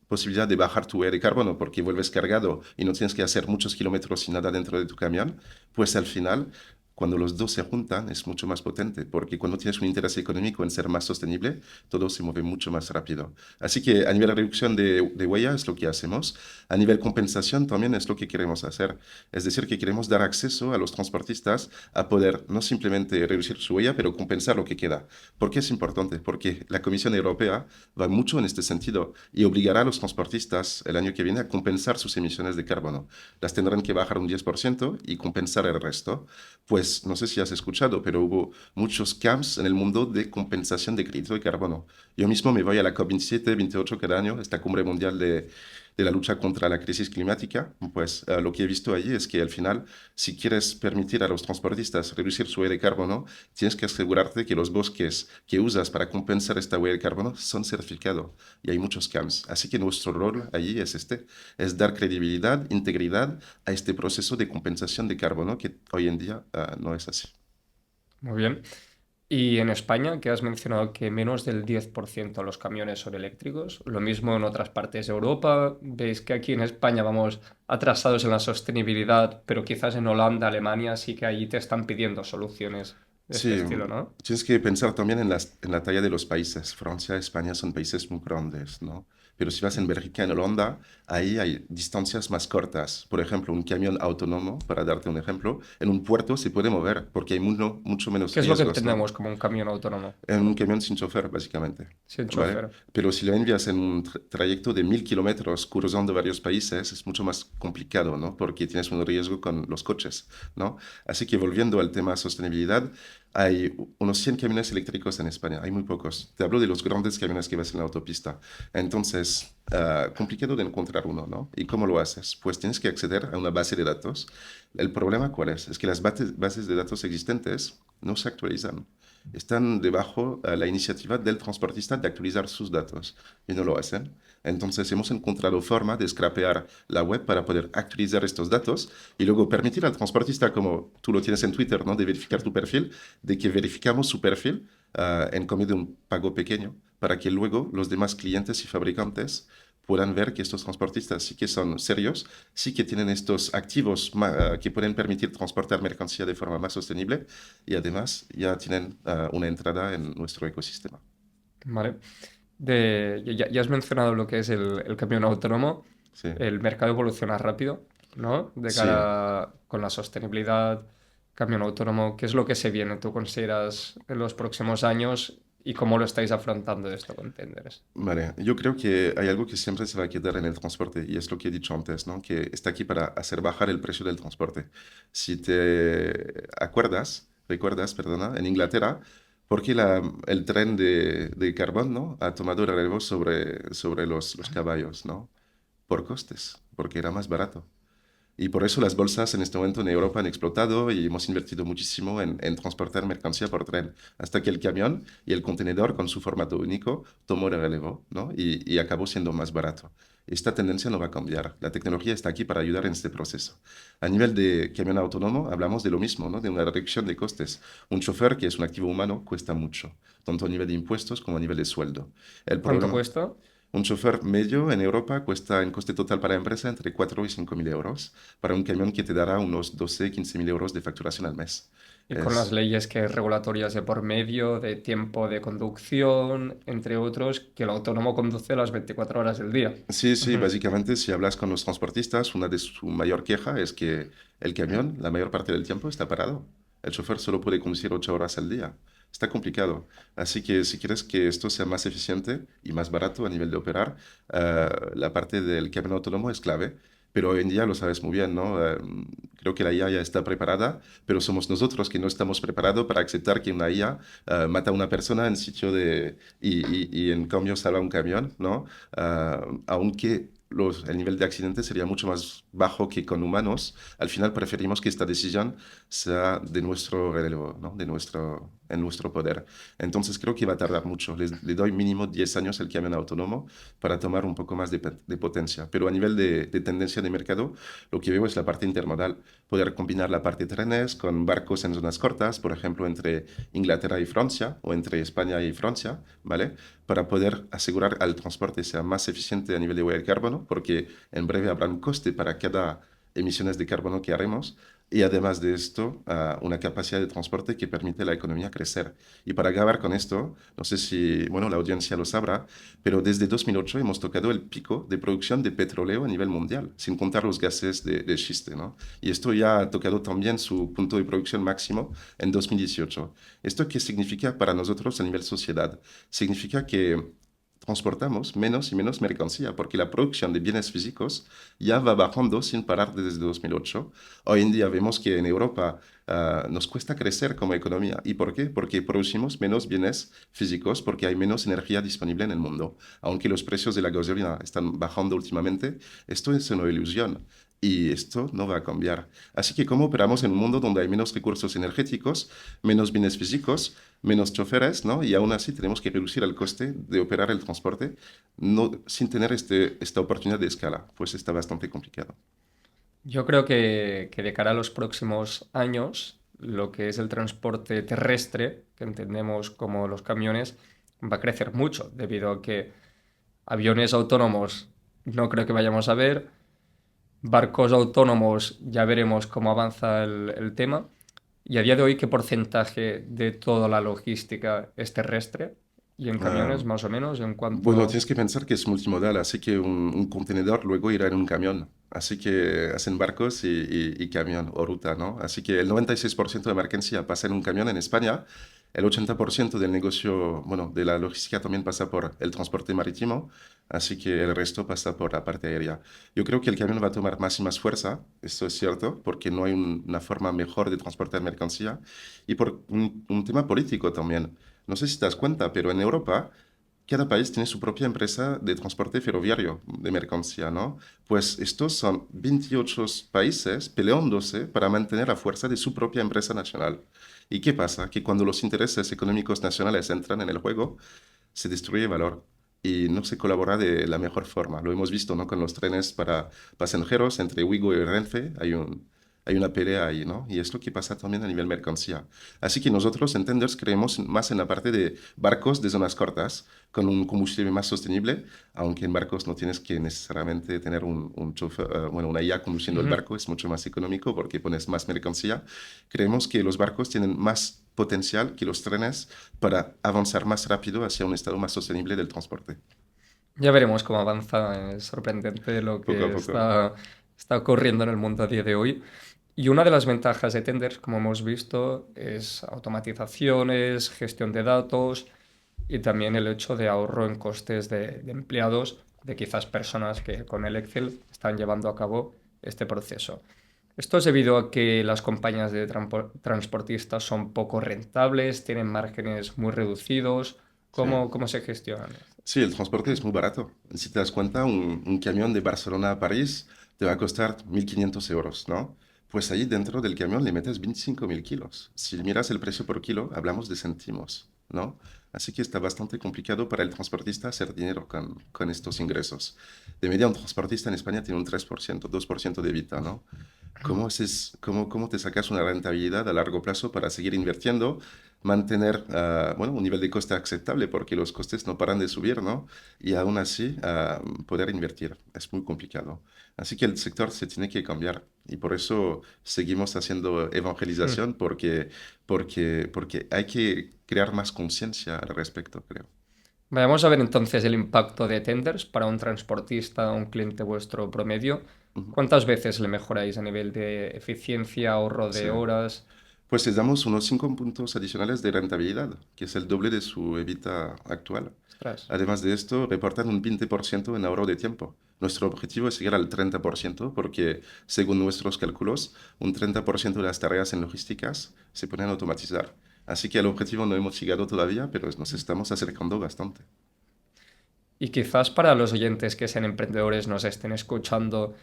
posibilidad de bajar tu huella de carbono porque vuelves cargado y no tienes que hacer muchos kilómetros sin nada dentro de tu camión, pues al final, cuando los dos se juntan, es mucho más potente, porque cuando tienes un interés económico en ser más sostenible, todo se mueve mucho más rápido. Así que a nivel de reducción de huella es lo que hacemos. A nivel compensación también es lo que queremos hacer. Es decir, que queremos dar acceso a los transportistas a poder no simplemente reducir su huella, pero compensar lo que queda. ¿Por qué es importante? Porque la Comisión Europea va mucho en este sentido y obligará a los transportistas el año que viene a compensar sus emisiones de carbono. Las tendrán que bajar un 10% y compensar el resto. Pues no sé si has escuchado, pero hubo muchos camps en el mundo de compensación de crédito de carbono. Yo mismo me voy a la COP27, 28 cada año, esta cumbre mundial de la lucha contra la crisis climática. Pues lo que he visto allí es que al final, si quieres permitir a los transportistas reducir su huella de carbono, tienes que asegurarte que los bosques que usas para compensar esta huella de carbono son certificados. Y hay muchos camps. Así que nuestro rol allí es este, es dar credibilidad, integridad a este proceso de compensación de carbono que hoy en día no es así. Muy bien. Y en España, que has mencionado que menos del 10% de los camiones son eléctricos, lo mismo en otras partes de Europa. Veis que aquí en España vamos atrasados en la sostenibilidad, pero quizás en Holanda, Alemania sí que allí te están pidiendo soluciones de este Sí, estilo, ¿no? tienes que pensar también en la talla de los países. Francia, España son países muy grandes, ¿no? Pero si vas en Bélgica, en Holanda, ahí hay distancias más cortas. Por ejemplo, un camión autónomo, para darte un ejemplo, en un puerto se puede mover porque hay mucho menos ¿Qué es lo que riesgos, ¿no? entendemos como un camión autónomo? En un camión sin chofer, básicamente. Sin ¿Vale? chofer. Pero si lo envías en un trayecto de 1000 kilómetros cruzando varios países, es mucho más complicado, ¿no? Porque tienes un riesgo con los coches, ¿no? Así que volviendo al tema sostenibilidad, hay unos 100 camiones eléctricos en España, hay muy pocos. Te hablo de los grandes camiones que ves en la autopista. Entonces, complicado de encontrar uno, ¿no? ¿Y cómo lo haces? Pues tienes que acceder a una base de datos. ¿El problema cuál es? Es que las bases de datos existentes no se actualizan. Están debajo la iniciativa del transportista de actualizar sus datos y no lo hacen. Entonces hemos encontrado forma de scrapear la web para poder actualizar estos datos y luego permitir al transportista, como tú lo tienes en Twitter, ¿no? De verificar tu perfil, de que verificamos su perfil en cambio de un pago pequeño para que luego los demás clientes y fabricantes puedan ver que estos transportistas sí que son serios, sí que tienen estos activos que pueden permitir transportar mercancía de forma más sostenible y además ya tienen una entrada en nuestro ecosistema. ¿Vale? Ya has mencionado lo que es el camión autónomo. Sí, El mercado evoluciona rápido, ¿no? De sí. cara con la sostenibilidad, camión autónomo, ¿qué es lo que se viene, tú consideras, en los próximos años y cómo lo estáis afrontando esto con Tenders? Vale, yo creo que hay algo que siempre se va a quedar en el transporte y es lo que he dicho antes, ¿no? Que está aquí para hacer bajar el precio del transporte. Si te recuerdas, perdona, en Inglaterra, porque el tren de carbón, ¿no? Ha tomado el relevo sobre los caballos, ¿no? Por costes, porque era más barato. Y por eso las bolsas en este momento en Europa han explotado y hemos invertido muchísimo en transportar mercancía por tren, hasta que el camión y el contenedor con su formato único tomó el relevo, ¿no? Y acabó siendo más barato. Esta tendencia no va a cambiar. La tecnología está aquí para ayudar en este proceso. A nivel de camión autónomo, hablamos de lo mismo, ¿no? De una reducción de costes. Un chofer, que es un activo humano, cuesta mucho, tanto a nivel de impuestos como a nivel de sueldo. El ¿Cuánto problema, cuesta? un chofer medio en Europa cuesta en coste total para la empresa entre 4 y 5 mil euros, para un camión que te dará unos 12, 15 mil euros de facturación al mes. Y con las Es, leyes que regulatorias de por medio, de tiempo de conducción, entre otros, que el autónomo conduce las 24 horas del día. sí, sí, Ujú. básicamente si hablas con los transportistas, una de su mayor queja es que el camión la mayor parte del tiempo está parado. El chofer solo puede conducir 8 horas al día. Está complicado. Así que si quieres que esto sea más eficiente y más barato a nivel de operar, la parte del camión autónomo es clave. Pero hoy en día lo sabes muy bien, ¿no? Creo que la IA ya está preparada, pero somos nosotros que no estamos preparados para aceptar que una IA mata a una persona en sitio de... y en cambio salva un camión, ¿no? Aunque el nivel de accidentes sería mucho más bajo que con humanos, al final preferimos que esta decisión sea de nuestro relevo, ¿no? En nuestro poder. Entonces creo que va a tardar mucho. Le doy mínimo 10 años al camión autónomo para tomar un poco más de potencia. Pero a nivel de tendencia de mercado, lo que veo es la parte intermodal. Poder combinar la parte trenes con barcos en zonas cortas, por ejemplo, entre Inglaterra y Francia o entre España y Francia, ¿vale? Para poder asegurar al transporte sea más eficiente a nivel de huella de carbono, porque en breve habrá un coste para cada emisiones de carbono que haremos y además de esto, una capacidad de transporte que permite a la economía crecer. Y para acabar con esto, no sé si, bueno, la audiencia lo sabrá, pero desde 2008 hemos tocado el pico de producción de petróleo a nivel mundial, sin contar los gases de schiste, ¿no? Y esto ya ha tocado también su punto de producción máximo en 2018. ¿Esto qué significa para nosotros a nivel sociedad? Significa que transportamos menos y menos mercancía, porque la producción de bienes físicos ya va bajando sin parar desde 2008. Hoy en día vemos que en Europa nos cuesta crecer como economía. ¿Y por qué? Porque producimos menos bienes físicos, porque hay menos energía disponible en el mundo. Aunque los precios de la gasolina están bajando últimamente, esto es una ilusión. Y esto no va a cambiar. Así que, ¿cómo operamos en un mundo donde hay menos recursos energéticos, menos bienes físicos, menos choferes, ¿no? Y aún así tenemos que reducir el coste de operar el transporte no, sin tener esta oportunidad de escala? Pues está bastante complicado. Yo creo que de cara a los próximos años, lo que es el transporte terrestre, que entendemos como los camiones, va a crecer mucho, debido a que aviones autónomos no creo que vayamos a ver, barcos autónomos ya veremos cómo avanza el tema, Y a día de hoy, ¿qué porcentaje de toda la logística es terrestre? Y en Ah, camiones, más o menos, en cuanto bueno, a... tienes que pensar que es multimodal, así que un contenedor luego irá en un camión. Así que hacen barcos y camión o ruta, ¿no? Así que el 96% de mercancía pasa en un camión en España. El 80% del negocio, bueno, de la logística también pasa por el transporte marítimo. Así que el resto pasa por la parte aérea. Yo creo que el camión va a tomar más y más fuerza, esto es cierto, porque no hay una forma mejor de transportar mercancía. Y por un tema político también. No sé si te das cuenta, pero en Europa cada país tiene su propia empresa de transporte ferroviario de mercancía, ¿no? Pues estos son 28 países peleándose para mantener la fuerza de su propia empresa nacional. ¿Y qué pasa? Que cuando los intereses económicos nacionales entran en el juego, se destruye valor y no se colabora de la mejor forma. Lo hemos visto, ¿no? Con los trenes para pasajeros entre Wigo y Renfe, hay una pelea ahí, ¿no? Y es lo que pasa también a nivel mercancía. Así que nosotros en Tenders creemos más en la parte de barcos de zonas cortas, con un combustible más sostenible, aunque en barcos no tienes que necesariamente tener un chofer, bueno, una IA conduciendo el Ujú. barco, es mucho más económico porque pones más mercancía. Creemos que los barcos tienen más potencial que los trenes para avanzar más rápido hacia un estado más sostenible del transporte. Ya veremos cómo avanza. Es sorprendente lo Poco a que poco. está ocurriendo en el mundo a día de hoy. Y una de las ventajas de Tenders, como hemos visto, es automatizaciones, gestión de datos y también el hecho de ahorro en costes de empleados, de quizás personas que con el Excel están llevando a cabo este proceso. Esto es debido a que las compañías de transportistas son poco rentables, tienen márgenes muy reducidos. Sí. ¿Cómo se gestionan? Sí, el transporte es muy barato. Si te das cuenta, un camión de Barcelona a París te va a costar 1.500 euros, ¿no? Pues ahí dentro del camión le metes 25.000 kilos. Si miras el precio por kilo, hablamos de céntimos, ¿no? Así que está bastante complicado para el transportista hacer dinero con estos ingresos. De media, un transportista en España tiene un 3%, 2% de vida, ¿no? ¿Cómo te sacas una rentabilidad a largo plazo para seguir invirtiendo, mantener bueno, un nivel de coste aceptable porque los costes no paran de subir, ¿no? Y aún así poder invertir. Es muy complicado. Así que el sector se tiene que cambiar y por eso seguimos haciendo Hmm. evangelización porque hay que crear más conciencia al respecto, creo. Vamos a ver entonces el impacto de tenders para un transportista, un cliente vuestro promedio. Ujú. ¿Cuántas veces le mejoráis a nivel de eficiencia, ahorro Sí. de horas? Pues les damos unos 5 puntos adicionales de rentabilidad, que es el doble de su EBITDA actual. Ostras. Además de esto, reportan un 20% en ahorro de tiempo. Nuestro objetivo es llegar al 30% porque, según nuestros cálculos, un 30% de las tareas en logísticas se pueden automatizar. Así que al objetivo no hemos llegado todavía, pero nos estamos acercando bastante. Y quizás para los oyentes que sean emprendedores nos estén escuchando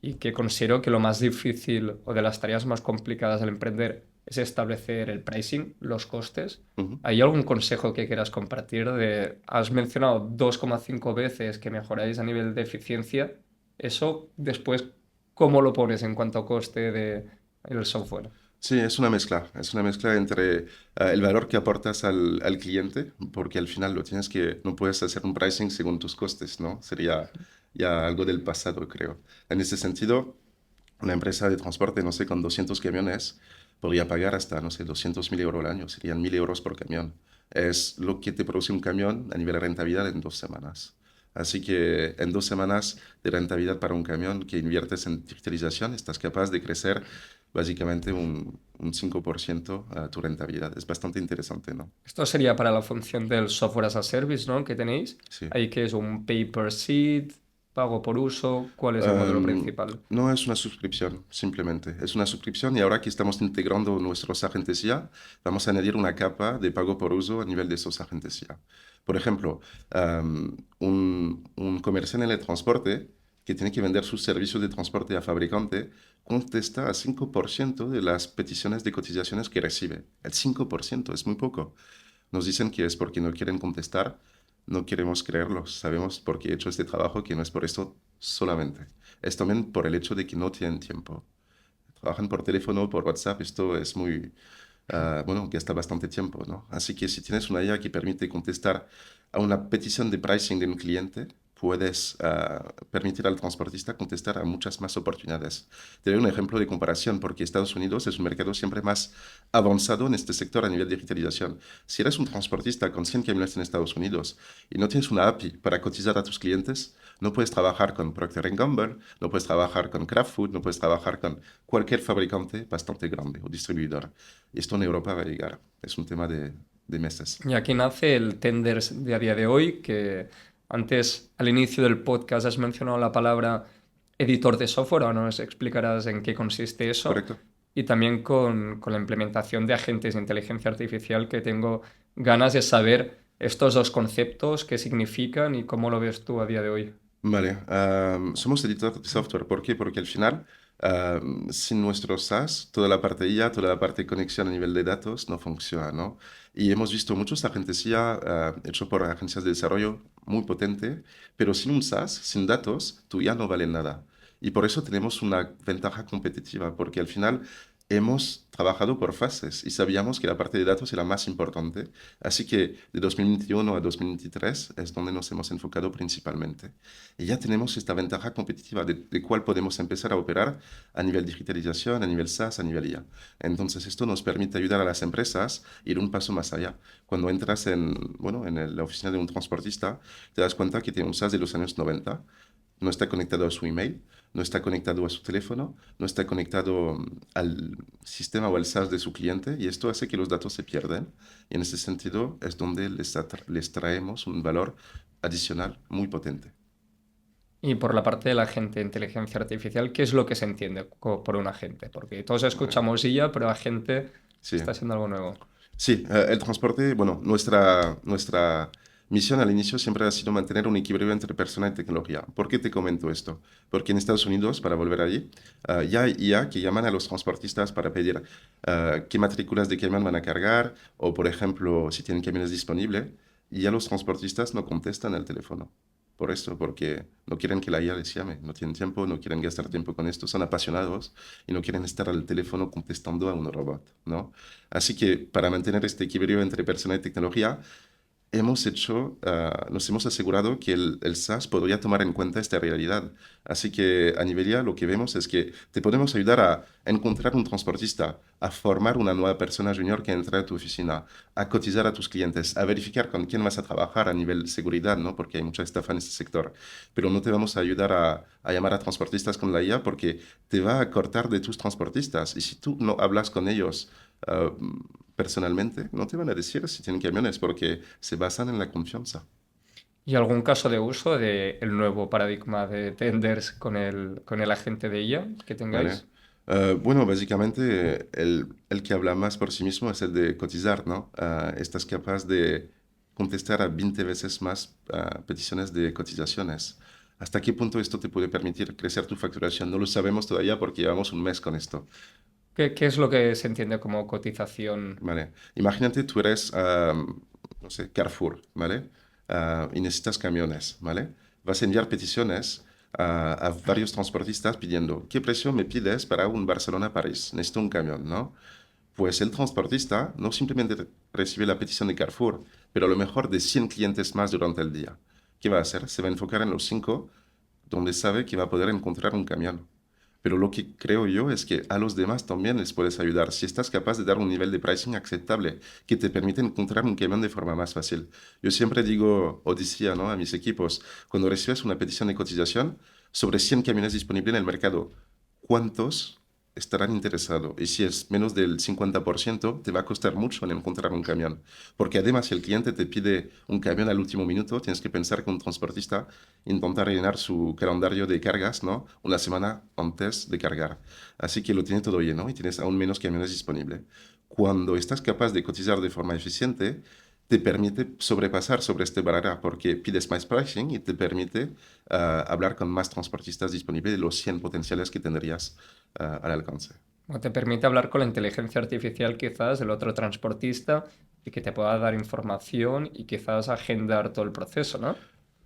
y que considero que lo más difícil o de las tareas más complicadas al emprender es establecer el pricing, los costes. Ujú. ¿Hay algún consejo que quieras compartir? Has mencionado 2,5 veces que mejoráis a nivel de eficiencia. Eso después, ¿cómo lo pones en cuanto a coste de el software? Sí, es una mezcla entre el valor que aportas al cliente, porque al final no puedes hacer un pricing según tus costes, ¿no? Sería ya algo del pasado, creo. En ese sentido, una empresa de transporte, no sé, con 200 camiones, podría pagar hasta, no sé, 200.000 euros al año, serían 1.000 euros por camión. Es lo que te produce un camión a nivel de rentabilidad en 2 semanas. Así que en 2 semanas de rentabilidad para un camión que inviertes en digitalización, estás capaz de crecer básicamente un 5% a tu rentabilidad. Es bastante interesante, ¿no? Esto sería para la función del software as a service, ¿no? Que tenéis. Sí. Ahí que es un pay per seat, pago por uso. ¿Cuál es el modelo principal? No es una suscripción, simplemente. Es una suscripción y ahora que estamos integrando nuestros agentes IA, vamos a añadir una capa de pago por uso a nivel de esos agentes IA. Por ejemplo, un comerciante en el transporte que tiene que vender sus servicios de transporte a fabricante contesta a 5% de las peticiones de cotizaciones que recibe. El 5% es muy poco. Nos dicen que es porque no quieren contestar, no queremos creerlos. Sabemos por qué he hecho este trabajo, que no es por esto solamente. Es también por el hecho de que no tienen tiempo. Trabajan por teléfono, por WhatsApp, esto es muy, bueno, gasta bastante tiempo, ¿no? Así que si tienes una IA que permite contestar a una petición de pricing de un cliente, puedes permitir al transportista contestar a muchas más oportunidades. Te doy un ejemplo de comparación, porque Estados Unidos es un mercado siempre más avanzado en este sector a nivel de digitalización. Si eres un transportista con 100 camiones en Estados Unidos y no tienes una API para cotizar a tus clientes, no puedes trabajar con Procter Gamble, no puedes trabajar con Kraft Food, no puedes trabajar con cualquier fabricante bastante grande o distribuidor. Esto en Europa va a llegar. Es un tema de meses. Y aquí nace el Tenders de a día de hoy, que antes, al inicio del podcast, has mencionado la palabra editor de software, ahora nos explicarás en qué consiste eso, ¿Correcto? y también con la implementación de agentes de inteligencia artificial, que tengo ganas de saber estos dos conceptos, qué significan y cómo lo ves tú a día de hoy. Vale, somos editor de software. ¿Por qué? Porque al final, sin nuestro SaaS, toda la parte IA, toda la parte de conexión a nivel de datos no funciona, ¿no? Y hemos visto muchos agentes IA hechos por agencias de desarrollo muy potente, pero sin un SaaS, sin datos, tu IA no vale nada. Y por eso tenemos una ventaja competitiva, porque al final hemos trabajado por fases y sabíamos que la parte de datos era más importante. Así que de 2021 a 2023 es donde nos hemos enfocado principalmente. Y ya tenemos esta ventaja competitiva de cuál podemos empezar a operar a nivel digitalización, a nivel SaaS, a nivel IA. Entonces, esto nos permite ayudar a las empresas a ir un paso más allá. Cuando entras la oficina de un transportista, te das cuenta que tiene un SaaS de los años 90, no está conectado a su email, no está conectado a su teléfono, no está conectado al sistema o al SaaS de su cliente, y esto hace que los datos se pierden. Y en ese sentido es donde les traemos un valor adicional muy potente. Y por la parte de la agente de inteligencia artificial, ¿qué es lo que se entiende por un agente? Porque todos Vale. escuchamos IA, pero agente Sí. está siendo algo nuevo. Sí, el transporte, bueno, nuestra misión al inicio siempre ha sido mantener un equilibrio entre persona y tecnología. ¿Por qué te comento esto? Porque en Estados Unidos, para volver allí, ya hay IA que llaman a los transportistas para pedir qué matrículas de camión van a cargar o, por ejemplo, si tienen camiones disponibles, y ya los transportistas no contestan el teléfono. Por esto, porque no quieren que la IA les llame, no tienen tiempo, no quieren gastar tiempo con esto, son apasionados y no quieren estar al teléfono contestando a un robot, ¿no? Así que para mantener este equilibrio entre persona y tecnología, nos hemos asegurado que el SaaS podría tomar en cuenta esta realidad. Así que a nivel ya lo que vemos es que te podemos ayudar a encontrar un transportista, a formar una nueva persona junior que entra a tu oficina, a cotizar a tus clientes, a verificar con quién vas a trabajar a nivel seguridad, ¿no? Porque hay mucha estafa en este sector. Pero no te vamos a ayudar a llamar a transportistas con la IA porque te va a cortar de tus transportistas. Y si tú no hablas con ellos, ah, personalmente, no te van a decir si tienen camiones porque se basan en la confianza. ¿Y algún caso de uso del nuevo paradigma de tenders con el agente de IA que ¿Vale? tengáis? Bueno, básicamente el que habla más por sí mismo es el de cotizar, ¿no? Estás capaz de contestar a 20 veces más peticiones de cotizaciones. ¿Hasta qué punto esto te puede permitir crecer tu facturación? No lo sabemos todavía porque llevamos un mes con esto. ¿Qué es lo que se entiende como cotización? ¿Vale? Imagínate, tú eres, no sé, Carrefour, ¿vale? Y necesitas camiones, ¿vale? Vas a enviar peticiones a varios transportistas pidiendo, ¿qué precio me pides para un Barcelona-París? Necesito un camión, ¿no? Pues el transportista no simplemente recibe la petición de Carrefour, pero a lo mejor de 100 clientes más durante el día. ¿Qué va a hacer? Se va a enfocar en los 5 donde sabe que va a poder encontrar un camión. Pero lo que creo yo es que a los demás también les puedes ayudar si estás capaz de dar un nivel de pricing aceptable que te permite encontrar un camión de forma más fácil. Yo siempre digo, o decía, ¿no?, a mis equipos, cuando recibes una petición de cotización sobre 100 camiones disponibles en el mercado, ¿cuántos estarán interesados? Y si es menos del 50%, te va a costar mucho en encontrar un camión. Porque además, si el cliente te pide un camión al último minuto, tienes que pensar que un transportista intenta rellenar su calendario de cargas, ¿no?, una semana antes de cargar. Así que lo tiene todo lleno y tienes aún menos camiones disponibles. Cuando estás capaz de cotizar de forma eficiente, te permite sobrepasar sobre este barrera porque pides más pricing y te permite hablar con más transportistas disponibles de los 100 potenciales que tendrías al alcance. O te permite hablar con la inteligencia artificial quizás del otro transportista y que te pueda dar información y quizás agendar todo el proceso, ¿no?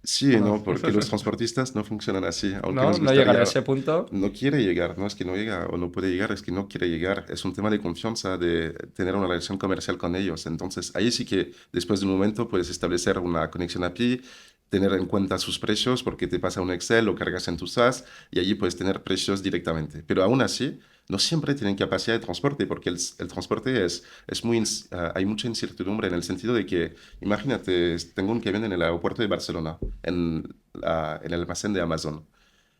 Sí, ¿O no? no, porque los transportistas no funcionan así, aunque ¿No? nos ¿No llegar a gustaría. ese punto? No quiere llegar, no es que no llega o no puede llegar, es que no quiere llegar. Es un tema de confianza, de tener una relación comercial con ellos. Entonces, ahí sí que después de un momento puedes establecer una conexión API, tener en cuenta sus precios porque te pasa un Excel, lo cargas en tu SaaS y allí puedes tener precios directamente. Pero aún así, no siempre tienen capacidad de transporte porque el transporte hay mucha incertidumbre en el sentido de que, imagínate, tengo un camión en el aeropuerto de Barcelona, en el almacén de Amazon.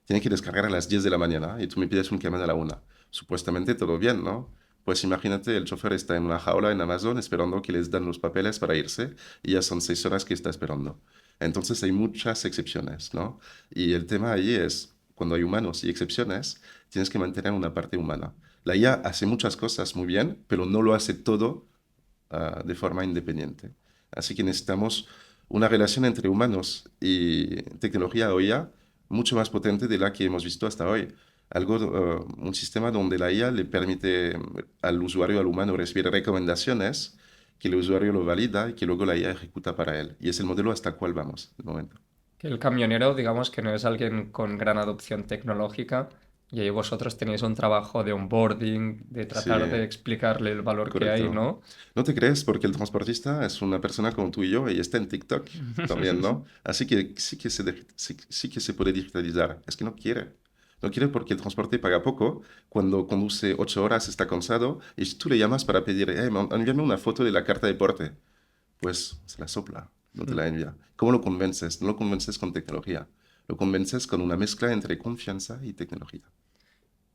Tiene que descargar a las 10 de la mañana y tú me pides un camión a la 1. Supuestamente todo bien, ¿no? Pues imagínate, el chofer está en una jaula en Amazon esperando que les dan los papeles para irse y ya son 6 horas que está esperando. Entonces hay muchas excepciones, ¿no? Y el tema ahí es, cuando hay humanos y excepciones, tienes que mantener una parte humana. La IA hace muchas cosas muy bien, pero no lo hace todo de forma independiente. Así que necesitamos una relación entre humanos y tecnología o IA mucho más potente de la que hemos visto hasta hoy. Un sistema donde la IA le permite al usuario, al humano, recibir recomendaciones, que el usuario lo valida y que luego la IA ejecuta para él. Y es el modelo hasta el cual vamos de momento. Que el camionero, digamos que no es alguien con gran adopción tecnológica y ahí vosotros tenéis un trabajo de onboarding, de Sí, tratar de explicarle el valor que hay, correcto. ¿no? No te crees, porque el transportista es una persona como tú y yo y está en TikTok también, ¿no? Así que sí que se puede digitalizar. Es que no quiere. No quiere porque el transporte paga poco. Cuando conduce 8 horas está cansado y si tú le llamas para pedir, envíame una foto de la carta de porte, pues se la sopla, no te la envía. ¿Cómo lo convences? No lo convences con tecnología. Lo convences con una mezcla entre confianza y tecnología.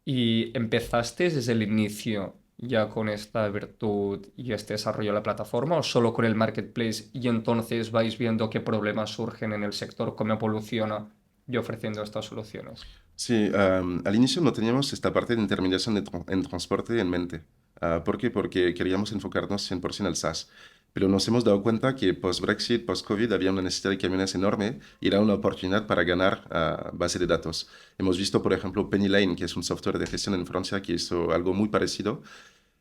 ¿Y empezaste desde el inicio ya con esta virtud y este desarrollo de la plataforma o solo con el marketplace y entonces vais viendo qué problemas surgen en el sector, cómo evoluciona y ofreciendo estas soluciones? Sí, al inicio no teníamos esta parte de intermediación en transporte en mente. ¿Por qué? Porque queríamos enfocarnos 100% al SaaS. Pero nos hemos dado cuenta que post-Brexit, post-COVID, había una necesidad de camiones enorme y era una oportunidad para ganar base de datos. Hemos visto, por ejemplo, Penny Lane, que es un software de gestión en Francia que hizo algo muy parecido.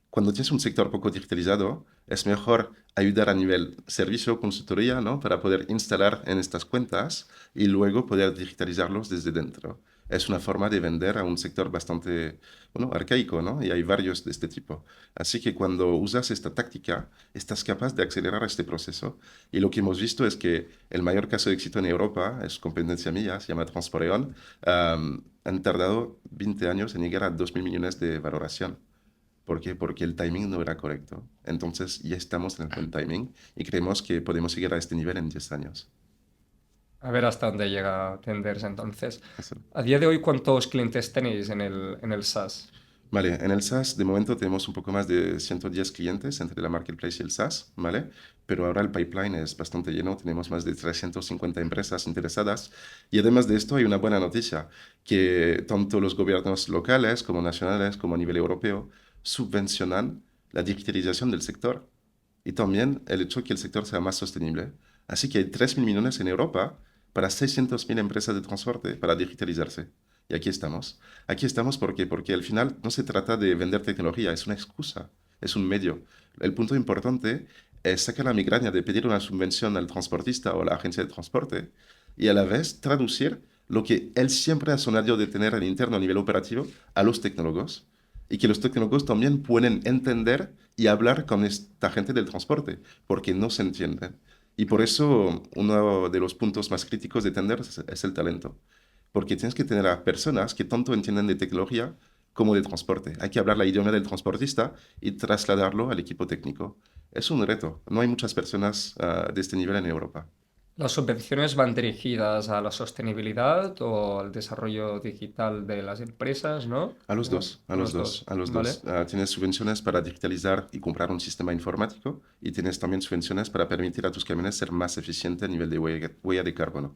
Cuando tienes un sector poco digitalizado, es mejor ayudar a nivel servicio, consultoría, ¿no? Para poder instalar en estas cuentas y luego poder digitalizarlos desde dentro. Es una forma de vender a un sector bastante, bueno, arcaico, ¿no? Y hay varios de este tipo. Así que cuando usas esta táctica, estás capaz de acelerar este proceso. Y lo que hemos visto es que el mayor caso de éxito en Europa, es competencia mía, se llama Transporeon, han tardado 20 años en llegar a 2.000 millones de valoración. ¿Por qué? Porque el timing no era correcto. Entonces ya estamos en el buen timing y creemos que podemos llegar a este nivel en 10 años. A ver hasta dónde llega Tenders entonces. Eso. A día de hoy, ¿cuántos clientes tenéis en el SaaS? Vale, en el SaaS de momento tenemos un poco más de 110 clientes entre la Marketplace y el SaaS, ¿vale? Pero ahora el pipeline es bastante lleno, tenemos más de 350 empresas interesadas y además de esto hay una buena noticia, que tanto los gobiernos locales como nacionales como a nivel europeo subvencionan la digitalización del sector y también el hecho que el sector sea más sostenible. Así que hay 3.000 millones en Europa para 600.000 empresas de transporte para digitalizarse. Y aquí estamos. Aquí estamos porque al final no se trata de vender tecnología, es una excusa, es un medio. El punto importante es sacar la migraña de pedir una subvención al transportista o a la agencia de transporte y a la vez traducir lo que él siempre ha soñado de tener al interno a nivel operativo a los tecnólogos y que los tecnólogos también pueden entender y hablar con esta gente del transporte, porque no se entienden. Y por eso uno de los puntos más críticos de Tender es el talento, porque tienes que tener a personas que tanto entienden de tecnología como de transporte. Hay que hablar la idioma del transportista y trasladarlo al equipo técnico. Es un reto. No hay muchas personas de este nivel en Europa. ¿Las subvenciones van dirigidas a la sostenibilidad o al desarrollo digital de las empresas, ¿no? A los dos, a A los los dos, dos, a los ¿vale? dos. Tienes subvenciones para digitalizar y comprar un sistema informático y tienes también subvenciones para permitir a tus camiones ser más eficientes a nivel de huella de carbono.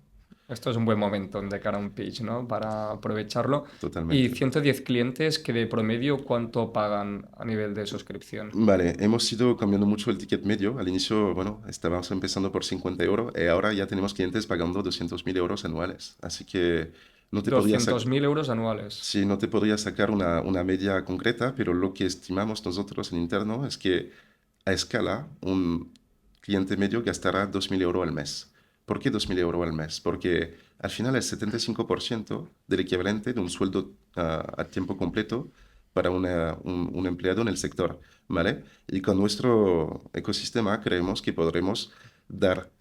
Esto es un buen momento de cara a un pitch, ¿no? Para aprovecharlo. Y Totalmente. 110 clientes que de promedio, ¿cuánto pagan a nivel de suscripción? Vale, hemos ido cambiando mucho el ticket medio. Al inicio, bueno, estábamos empezando por 50 euros y ahora ya tenemos clientes pagando 200.000 euros anuales. Así que no te podría sacar. 200.000 euros anuales. Sí, no te podría sacar una media concreta, pero lo que estimamos nosotros en interno es que a escala un cliente medio gastará 2.000 euros al mes. ¿Por qué 2.000 euros al mes? Porque al final es 75% del equivalente de un sueldo a tiempo completo para un empleado en el sector, ¿vale? Y con nuestro ecosistema creemos que podremos dar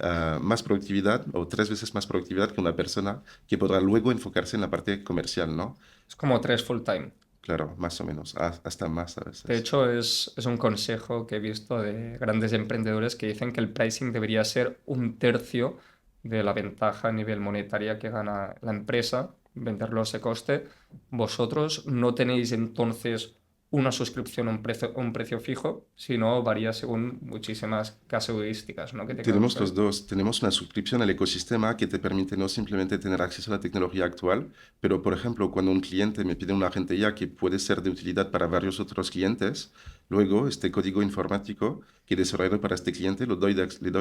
más productividad o 3 veces más productividad que una persona que podrá luego enfocarse en la parte comercial, ¿no? Es como 3 full time. Claro, más o menos, hasta más a De veces. hecho, es un consejo que he visto de grandes emprendedores que dicen que el pricing debería ser un tercio de la ventaja a nivel monetaria que gana la empresa, venderlo a ese coste. Vosotros no tenéis entonces una suscripción a un precio fijo, sino varía según muchísimas casuísticas, ¿no? que tengan Tenemos ustedes. los dos. Tenemos una suscripción al ecosistema que te permite no simplemente tener acceso a la tecnología actual, pero por ejemplo, cuando un cliente me pide un agente ya que puede ser de utilidad para varios otros clientes, luego este código informático que desarrollo para este cliente le doy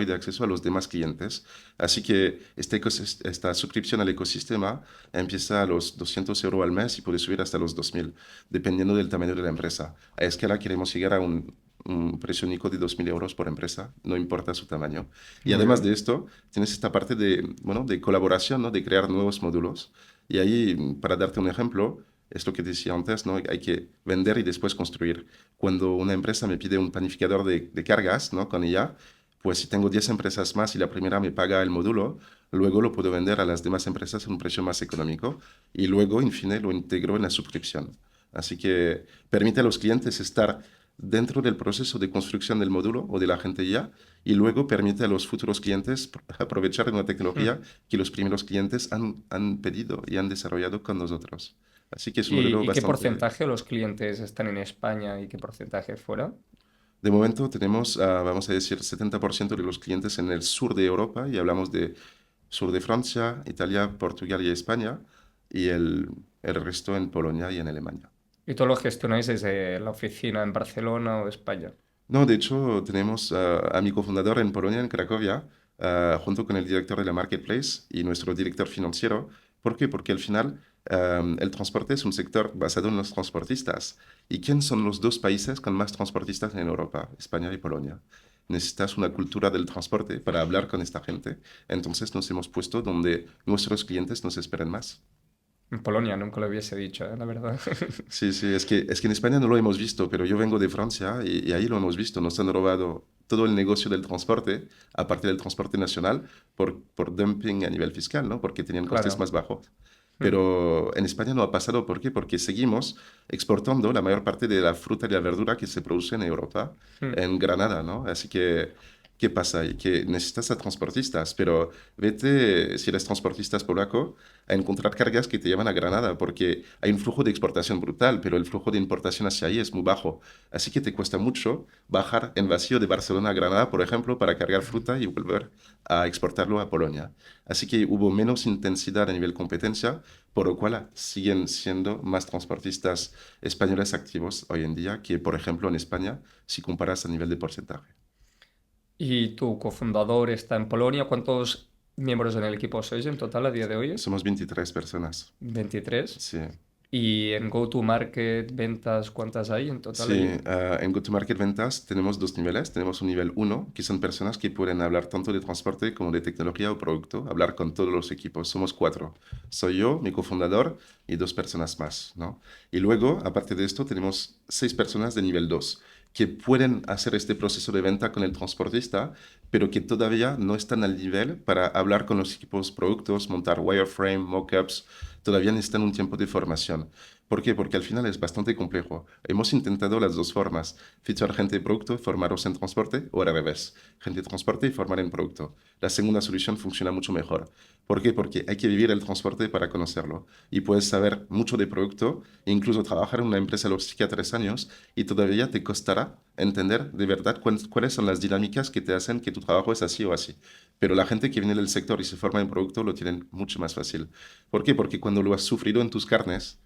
de acceso a los demás clientes. Así que esta suscripción al ecosistema empieza a los 200 euros al mes y puede subir hasta los 2000, dependiendo del tamaño de la empresa. A escala queremos llegar a un precio único de 2.000 euros por empresa, no importa su tamaño. Y Muy además bien. de esto, tienes esta parte de, bueno, de colaboración, ¿no? De crear nuevos módulos. Y ahí, para darte un ejemplo, es lo que decía antes, ¿no? Hay que vender y después construir. Cuando una empresa me pide un planificador de cargas, ¿no? Con ella, pues si tengo 10 empresas más y la primera me paga el módulo, luego lo puedo vender a las demás empresas a un precio más económico y luego, en fin, lo integro en la suscripción. Así que permite a los clientes estar dentro del proceso de construcción del módulo o de la agente ya y luego permite a los futuros clientes aprovechar de una Mm. tecnología que los primeros clientes han pedido y han desarrollado con nosotros. Así que es un modelo ¿Y qué bastante... porcentaje de los clientes están en España y qué porcentaje fuera? De momento tenemos, vamos a decir, 70% de los clientes en el sur de Europa y hablamos de sur de Francia, Italia, Portugal y España y el resto en Polonia y en Alemania. ¿Y todo lo gestionáis desde la oficina en Barcelona o España? No, de hecho, tenemos a mi cofundador en Polonia, en Cracovia, junto con el director de la Marketplace y nuestro director financiero. ¿Por qué? Porque al final el transporte es un sector basado en los transportistas. ¿Y quién son los dos países con más transportistas en Europa? España y Polonia. Necesitas una cultura del transporte para hablar con esta gente. Entonces nos hemos puesto donde nuestros clientes nos esperan más. En Polonia, nunca lo hubiese dicho, la verdad. Sí, sí, es que en España no lo hemos visto, pero yo vengo de Francia y ahí lo hemos visto. Nos han robado todo el negocio del transporte, aparte del transporte nacional, por dumping a nivel fiscal, ¿no? Porque tenían costes Claro. más bajos. Mm, Pero en España no ha pasado. ¿Por qué? Porque seguimos exportando la mayor parte de la fruta y la verdura que se produce en Europa, mm. en Granada, ¿no? Así que, ¿qué pasa? Y que necesitas a transportistas, pero vete, si eres transportista polaco, a encontrar cargas que te llevan a Granada, porque hay un flujo de exportación brutal, pero el flujo de importación hacia ahí es muy bajo. Así que te cuesta mucho bajar en vacío de Barcelona a Granada, por ejemplo, para cargar fruta y volver a exportarlo a Polonia. Así que hubo menos intensidad a nivel competencia, por lo cual siguen siendo más transportistas españoles activos hoy en día que, por ejemplo, en España, si comparas a nivel de porcentaje. ¿Y tu cofundador está en Polonia? ¿Cuántos miembros en el equipo sois en total a día de hoy? Somos 23 personas. 23. Sí. ¿Y en go-to-market, ventas, cuántas hay en total Sí, allí? en Go-to-Market Ventas tenemos dos niveles. Tenemos un nivel uno, que son personas que pueden hablar tanto de transporte como de tecnología o producto, hablar con todos los equipos. Somos cuatro. Soy yo, mi cofundador y dos personas más, ¿no? Y luego, aparte de esto, tenemos 6 personas de nivel 2 que pueden hacer este proceso de venta con el transportista, pero que todavía no están al nivel para hablar con los equipos productos, montar wireframe, mockups. Todavía necesitan un tiempo de formación. ¿Por qué? Porque al final es bastante complejo. Hemos intentado las dos formas, fichar gente de producto, formaros en transporte, o al revés, gente de transporte y formar en producto. La segunda solución funciona mucho mejor. ¿Por qué? Porque hay que vivir el transporte para conocerlo. Y puedes saber mucho de producto, e incluso trabajar en una empresa logística 3 años, y todavía te costará entender de verdad cuáles son las dinámicas que te hacen que tu trabajo es así o así. Pero la gente que viene del sector y se forma en producto lo tienen mucho más fácil. ¿Por qué? Porque cuando lo has sufrido en tus carnes,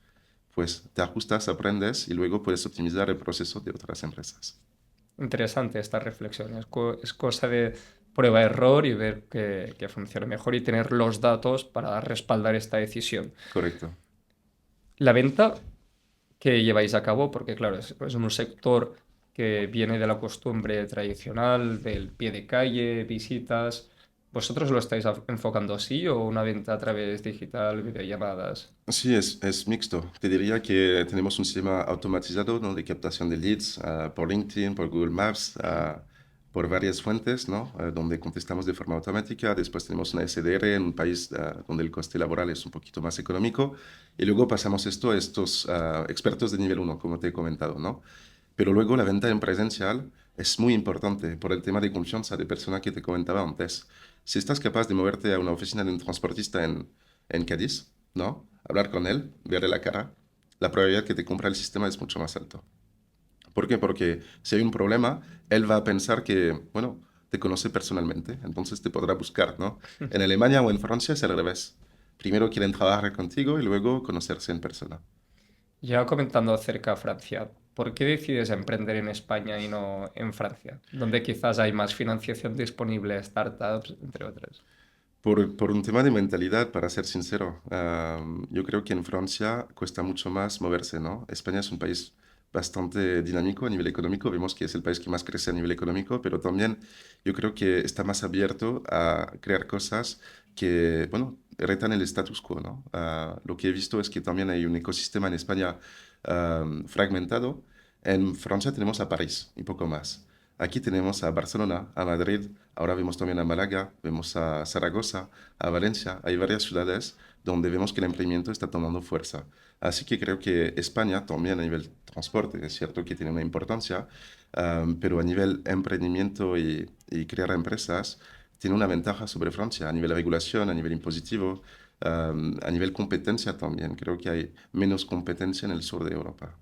pues te ajustas, aprendes y luego puedes optimizar el proceso de otras empresas. Interesante esta reflexión. Es cosa de prueba-error y ver que funcione mejor y tener los datos para respaldar esta decisión. Correcto. La venta que lleváis a cabo, porque claro, es un sector que viene de la costumbre tradicional, del pie de calle, visitas. ¿Vosotros lo estáis enfocando así o una venta a través digital, videollamadas? Sí, es mixto. Te diría que tenemos un sistema automatizado, ¿no? De captación de leads por LinkedIn, por Google Maps, por varias fuentes, ¿no? Donde contestamos de forma automática. Después tenemos una SDR en un país donde el coste laboral es un poquito más económico. Y luego pasamos esto a estos expertos de nivel uno, como te he comentado, ¿no? Pero luego la venta en presencial es muy importante por el tema de confianza de persona que te comentaba antes. Si estás capaz de moverte a una oficina de un transportista en Cádiz, ¿no? Hablar con él, verle la cara, la probabilidad que te compra el sistema es mucho más alto. ¿Por qué? Porque si hay un problema, él va a pensar que, bueno, te conoce personalmente, entonces te podrá buscar, ¿no? En Alemania o en Francia es al revés. Primero quieren trabajar contigo y luego conocerse en persona. Ya comentando acerca de Francia, ¿por qué decides emprender en España y no en Francia, donde quizás hay más financiación disponible, startups, entre otras? Por un tema de mentalidad, para ser sincero, yo creo que en Francia cuesta mucho más moverse, ¿no? España es un país bastante dinámico a nivel económico, vemos que es el país que más crece a nivel económico, pero también yo creo que está más abierto a crear cosas que, bueno, retan el status quo, ¿no? Lo que he visto es que también hay un ecosistema en España fragmentado. En Francia tenemos a París y poco más. Aquí tenemos a Barcelona, a Madrid, ahora vemos también a Málaga, vemos a Zaragoza, a Valencia. Hay varias ciudades donde vemos que el emprendimiento está tomando fuerza. Así que creo que España también a nivel transporte, es cierto que tiene una importancia, pero a nivel emprendimiento y crear empresas, tiene una ventaja sobre Francia a nivel regulación, a nivel impositivo, a nivel competencia también. Creo que hay menos competencia en el sur de Europa.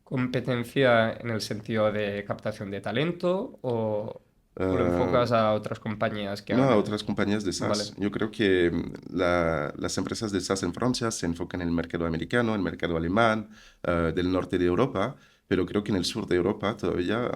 ¿Competencia en el sentido de captación de talento o lo Ah, enfocas a otras compañías que No, hagan a el... otras compañías de Vale. SaaS. Yo creo que las empresas de SaaS en Francia se enfocan en el mercado americano, el mercado alemán, del norte de Europa, pero creo que en el sur de Europa todavía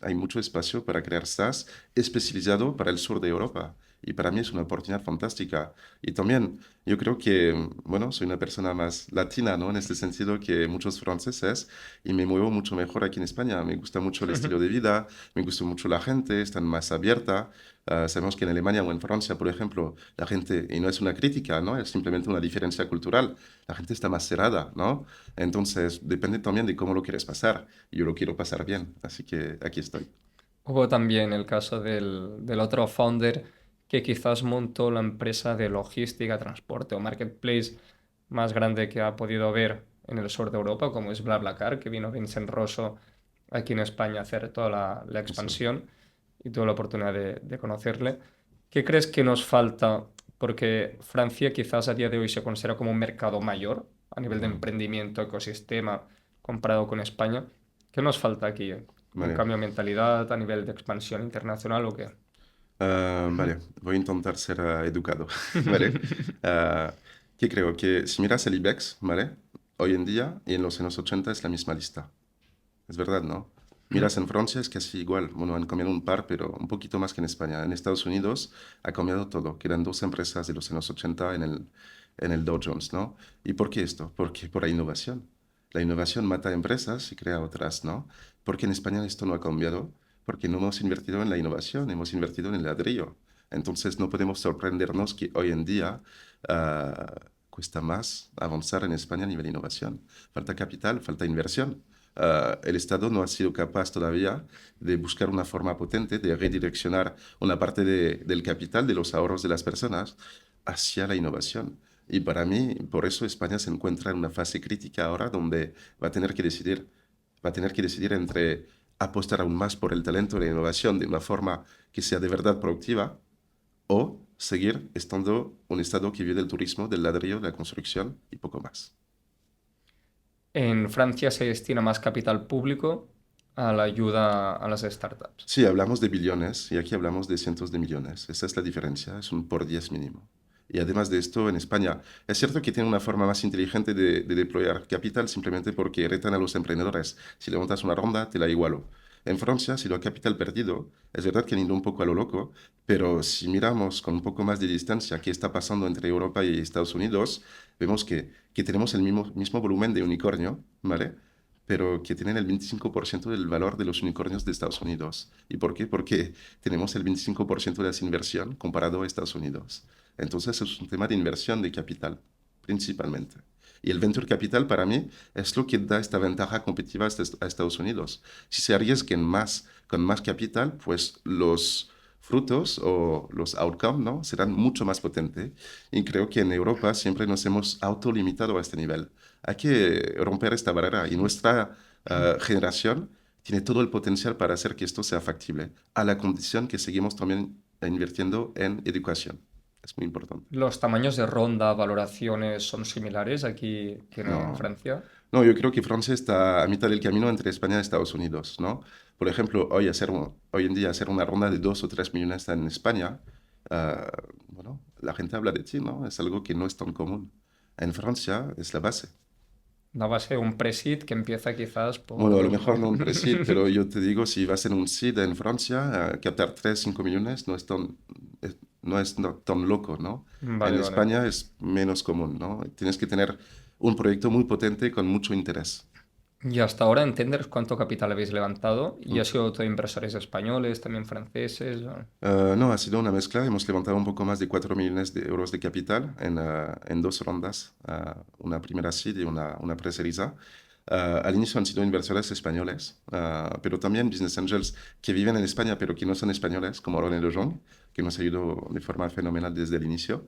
hay mucho espacio para crear SaaS especializado para el sur de Europa. Y para mí es una oportunidad fantástica. Y también yo creo que, bueno, soy una persona más latina, ¿no? En este sentido que muchos franceses y me muevo mucho mejor aquí en España. Me gusta mucho el estilo de vida, me gusta mucho la gente, están más abierta. Sabemos que en Alemania o en Francia, por ejemplo, la gente, y no es una crítica, ¿no? Es simplemente una diferencia cultural, la gente está más cerrada, ¿no? Entonces, depende también de cómo lo quieres pasar. Yo lo quiero pasar bien, así que aquí estoy. Hubo también el caso del otro founder que quizás montó la empresa de logística, transporte o marketplace más grande que ha podido ver en el sur de Europa, como es BlaBlaCar, que vino Vincent Rosso aquí en España a hacer toda la Eso. expansión y tuve la oportunidad de conocerle. ¿Qué crees que nos falta? Porque Francia quizás a día de hoy se considera como un mercado mayor a nivel de Ujú. emprendimiento, ecosistema, comparado con España. ¿Qué nos falta aquí? ¿Un Vale. cambio de mentalidad a nivel de expansión internacional o qué? Vale, voy a intentar ser educado, ¿vale? Ah, ¿Qué creo? Que si miras el IBEX, ¿vale? Hoy en día y en los años 80 es la misma lista. Es verdad, ¿no? Miras en Francia es casi igual. Bueno, han cambiado un par, pero un poquito más que en España. En Estados Unidos ha cambiado todo. Quedan dos empresas de los años 80 en el Dow Jones, ¿no? ¿Y por qué esto? Porque por la innovación. La innovación mata empresas y crea otras, ¿no? Porque en España esto no ha cambiado, porque no hemos invertido en la innovación, hemos invertido en el ladrillo. Entonces no podemos sorprendernos que hoy en día cuesta más avanzar en España a nivel de innovación. Falta capital, falta inversión. El Estado no ha sido capaz todavía de buscar una forma potente de redireccionar una parte del capital, de los ahorros de las personas, hacia la innovación. Y para mí, por eso España se encuentra en una fase crítica ahora donde va a tener que decidir entre apostar aún más por el talento y la innovación de una forma que sea de verdad productiva o seguir estando un Estado que vive del turismo, del ladrillo, de la construcción y poco más. En Francia se destina más capital público a la ayuda a las startups. Sí, hablamos de billones y aquí hablamos de cientos de millones. Esa es la diferencia, es un por 10 mínimo. Y además de esto, en España, es cierto que tiene una forma más inteligente de deployar capital simplemente porque retan a los emprendedores. Si levantas una ronda, te la igualo. En Francia, si lo hay capital perdido, es verdad que han ido un poco a lo loco, pero si miramos con un poco más de distancia qué está pasando entre Europa y Estados Unidos, vemos que tenemos el mismo volumen de unicornio, ¿vale? Pero que tienen el 25% del valor de los unicornios de Estados Unidos. ¿Y por qué? Porque tenemos el 25% de esa inversión comparado a Estados Unidos. Entonces es un tema de inversión de capital, principalmente. Y el venture capital para mí es lo que da esta ventaja competitiva a Estados Unidos. Si se arriesguen más con más capital, pues los frutos o los outcomes, ¿no? serán mucho más potentes. Y creo que en Europa siempre nos hemos autolimitado a este nivel. Hay que romper esta barrera y nuestra generación tiene todo el potencial para hacer que esto sea factible, a la condición que seguimos también invirtiendo en educación. Es muy importante. ¿Los tamaños de ronda, valoraciones son similares aquí que en No, Francia? no, yo creo que Francia está a mitad del camino entre España y Estados Unidos, ¿no? Por ejemplo, hoy en día hacer una ronda de 2 o 3 millones en España, ah, bueno, la gente habla de ti, ¿no? Es algo que no es tan común. En Francia es la base. La base, un pre-seed que empieza quizás Bueno, a lo por... mejor no un pre-seed, pero yo te digo, si vas en un seed en Francia, captar 3 o 5 millones no es tan loco, ¿no? En Vale, vale. España es menos común, ¿no? Tienes que tener un proyecto muy potente con mucho interés. Y hasta ahora, ¿entender cuánto capital habéis levantado? ¿Y ha Mm. sido todo inversores españoles, también franceses? No, ha sido una mezcla. Hemos levantado un poco más de 4 millones de euros de capital en 2 rondas, una primera seed y una pre-series A. Al inicio han sido inversores españoles, pero también business angels que viven en España, pero que no son españoles, como René de Jong, que nos ayudó de forma fenomenal desde el inicio.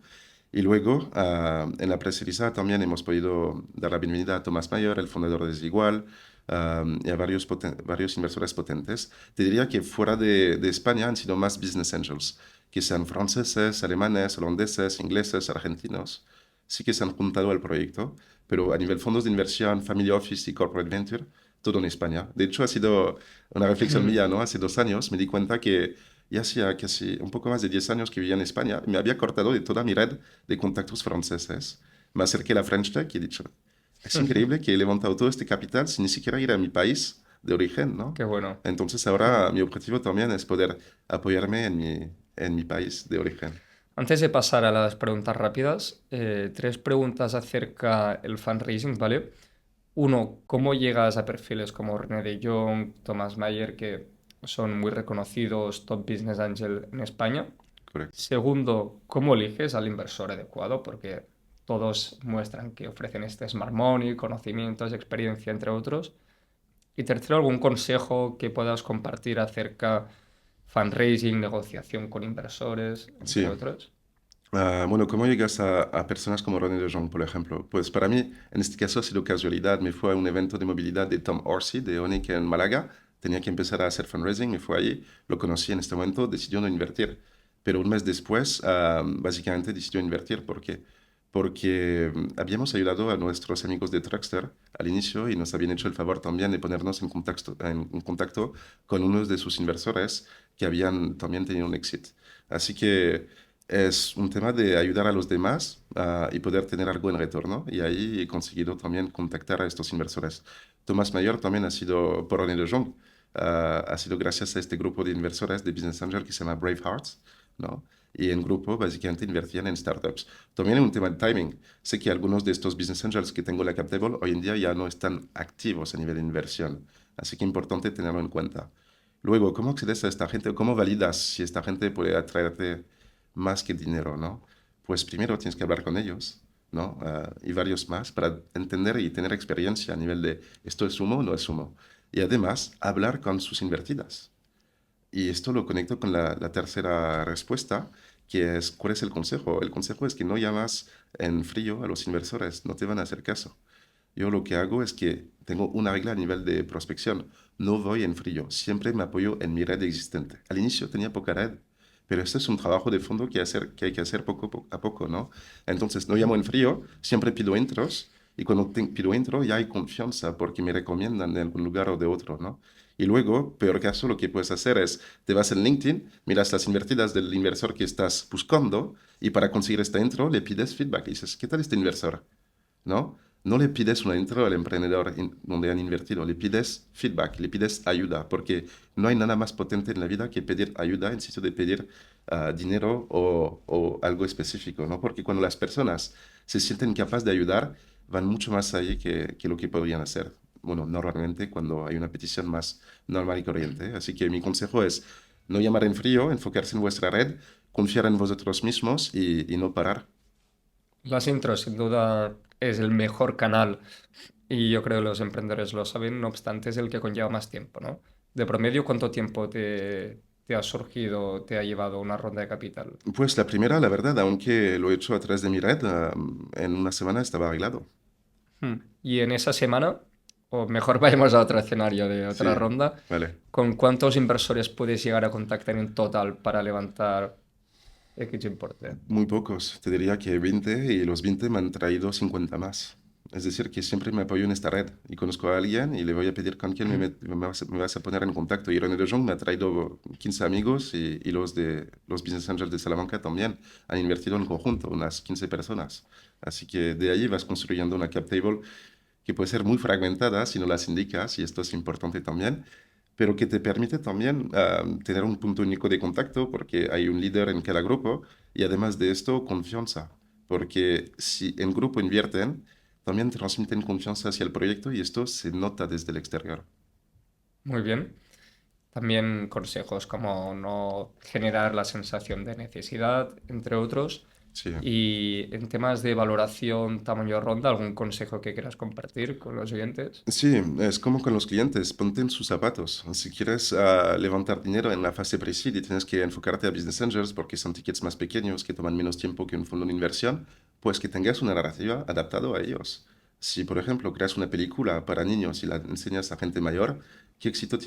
Y luego, en la pre-series A también hemos podido dar la bienvenida a Tomás Mayer, el fundador de Desigual, y a varios inversores potentes. Te diría que fuera de España han sido más business angels, que sean franceses, alemanes, holandeses, ingleses, argentinos. Sí que se han juntado al proyecto, pero a nivel fondos de inversión, family office y corporate venture, todo en España. De hecho, ha sido una reflexión mía, ¿no? Hace 2 años me di cuenta que ya hacía casi un poco más de 10 años que vivía en España. Me había cortado de toda mi red de contactos franceses. Me acerqué a la French Tech y he dicho, es increíble que he levantado todo este capital sin ni siquiera ir a mi país de origen, ¿no? Qué bueno. Entonces ahora mi objetivo también es poder apoyarme en mi país de origen. Antes de pasar a las preguntas rápidas, tres preguntas acerca del fundraising, ¿vale? Uno, ¿cómo llegas a perfiles como René de Jong, Thomas Mayer, que son muy reconocidos top business angel en España? Correcto. Segundo, ¿cómo eliges al inversor adecuado? Porque todos muestran que ofrecen este smart money, conocimientos, experiencia, entre otros. Y tercero, ¿algún consejo que puedas compartir acerca fundraising, negociación con inversores, entre Sí. otros? Bueno, ¿cómo llegas a personas como René de Jong, por ejemplo? Pues para mí, en este caso ha sido casualidad. Me fui a un evento de movilidad de Tom Orsi, de ONIC en Málaga. Tenía que empezar a hacer fundraising, me fui allí, lo conocí en este momento, decidió no invertir. Pero un mes después, básicamente decidió invertir. ¿Por qué? Porque habíamos ayudado a nuestros amigos de Truckster al inicio y nos habían hecho el favor también de ponernos en contacto con unos de sus inversores que habían también tenido un exit. Así que es un tema de ayudar a los demás y poder tener algo en retorno. Y ahí he conseguido también contactar a estos inversores. Thomas Mayer también ha sido por René de Jong. Ha sido gracias a este grupo de inversores de Business Angel que se llama Brave Hearts, ¿no? Y en grupo básicamente invertían en startups. También es un tema de timing. Sé que algunos de estos Business Angels que tengo en la cap table hoy en día ya no están activos a nivel de inversión. Así que es importante tenerlo en cuenta. Luego, ¿cómo accedes a esta gente? ¿Cómo validas si esta gente puede atraerte más que dinero, ¿no? Pues primero tienes que hablar con ellos, ¿no? Y varios más para entender y tener experiencia a nivel de esto es humo o no es humo. Y además, hablar con sus invertidas. Y esto lo conecto con la tercera respuesta, que es, ¿cuál es el consejo? El consejo es que no llamas en frío a los inversores, no te van a hacer caso. Yo lo que hago es que tengo una regla a nivel de prospección. No voy en frío, siempre me apoyo en mi red existente. Al inicio tenía poca red, pero este es un trabajo de fondo que hay que hacer poco a poco, ¿no? Entonces, no llamo en frío, siempre pido intros, y cuando pido intro ya hay confianza porque me recomiendan de algún lugar o de otro, ¿no? Y luego, peor caso, lo que puedes hacer es, te vas en LinkedIn, miras las invertidas del inversor que estás buscando, y para conseguir esta intro le pides feedback y dices, ¿qué tal este inversor? ¿No? No le pides una intro al emprendedor donde han invertido, le pides feedback, le pides ayuda, porque no hay nada más potente en la vida que pedir ayuda en sitio de pedir dinero o algo específico, ¿no? Porque cuando las personas se sienten capaces de ayudar, van mucho más allá que lo que podrían hacer. Bueno, normalmente cuando hay una petición más normal y corriente. Así que mi consejo es no llamar en frío, enfocarse en vuestra red, confiar en vosotros mismos y no parar. Las intros, sin duda, es el mejor canal y yo creo que los emprendedores lo saben, no obstante es el que conlleva más tiempo, ¿no? De promedio, ¿cuánto tiempo te ha surgido, te ha llevado una ronda de capital? Pues la primera, la verdad, aunque lo he hecho a través de mi red, en una semana estaba arreglado. Y en esa semana, o mejor vayamos a otro escenario de otra Sí, ronda, vale. ¿con cuántos inversores puedes llegar a contactar en total para levantar X importe? Muy pocos, te diría que 20 y los 20 me han traído 50 más. Es decir, que siempre me apoyo en esta red y conozco a alguien y le voy a pedir con quién me vas a poner en contacto. Y René de Jong me ha traído 15 amigos y los Business Angels de Salamanca también han invertido en conjunto, unas 15 personas. Así que de ahí vas construyendo una cap table que puede ser muy fragmentada si no las indicas, y esto es importante también, pero que te permite también tener un punto único de contacto porque hay un líder en cada grupo y además de esto, confianza, porque si en grupo invierten, también transmiten confianza hacia el proyecto y esto se nota desde el exterior. Muy bien. También consejos como no generar la sensación de necesidad, entre otros. Sí. Y en temas de valoración, tamaño de ronda, ¿algún consejo que quieras compartir con los oyentes? Sí, es como con los clientes, ponte en sus zapatos. Si quieres levantar dinero en la fase pre-seed y tienes que enfocarte a Business Angels porque son tickets más pequeños que toman menos tiempo que un fondo de inversión, pues que tengas una narrativa adaptada a ellos. Si, por ejemplo, creas una película para niños y la enseñas a gente mayor, ¿qué éxito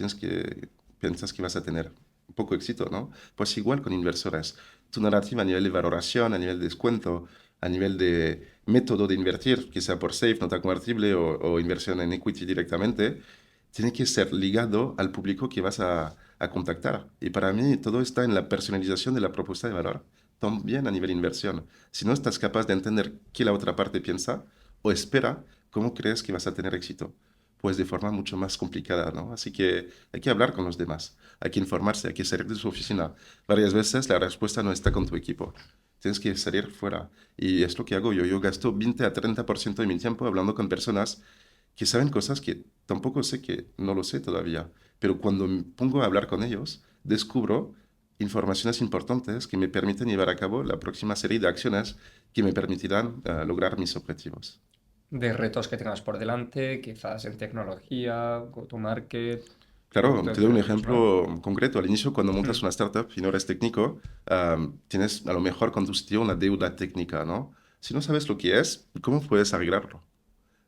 piensas que vas a tener? Poco éxito, ¿no? Pues igual con inversores. Tu narrativa a nivel de valoración, a nivel de descuento, a nivel de método de invertir, que sea por safe, nota convertible o inversión en equity directamente, tiene que ser ligado al público que vas a contactar. Y para mí todo está en la personalización de la propuesta de valor, también a nivel inversión. Si no estás capaz de entender qué la otra parte piensa o espera, ¿cómo crees que vas a tener éxito? Pues de forma mucho más complicada, ¿no? Así que hay que hablar con los demás, hay que informarse, hay que salir de su oficina. Varias veces la respuesta no está con tu equipo. Tienes que salir fuera. Y es lo que hago yo. Yo gasto 20 a 30% de mi tiempo hablando con personas que saben cosas que tampoco sé que no lo sé todavía. Pero cuando me pongo a hablar con ellos, descubro informaciones importantes que me permiten llevar a cabo la próxima serie de acciones que me permitirán lograr mis objetivos. De retos que tengas por delante, quizás en tecnología, go-to-market, Claro, producto de te doy un servicios, ¿no? ejemplo concreto. Al inicio, cuando montas Mm. una startup y no eres técnico, tienes a lo mejor con tu sitio una deuda técnica, ¿no? Si no sabes lo que es, ¿cómo puedes arreglarlo?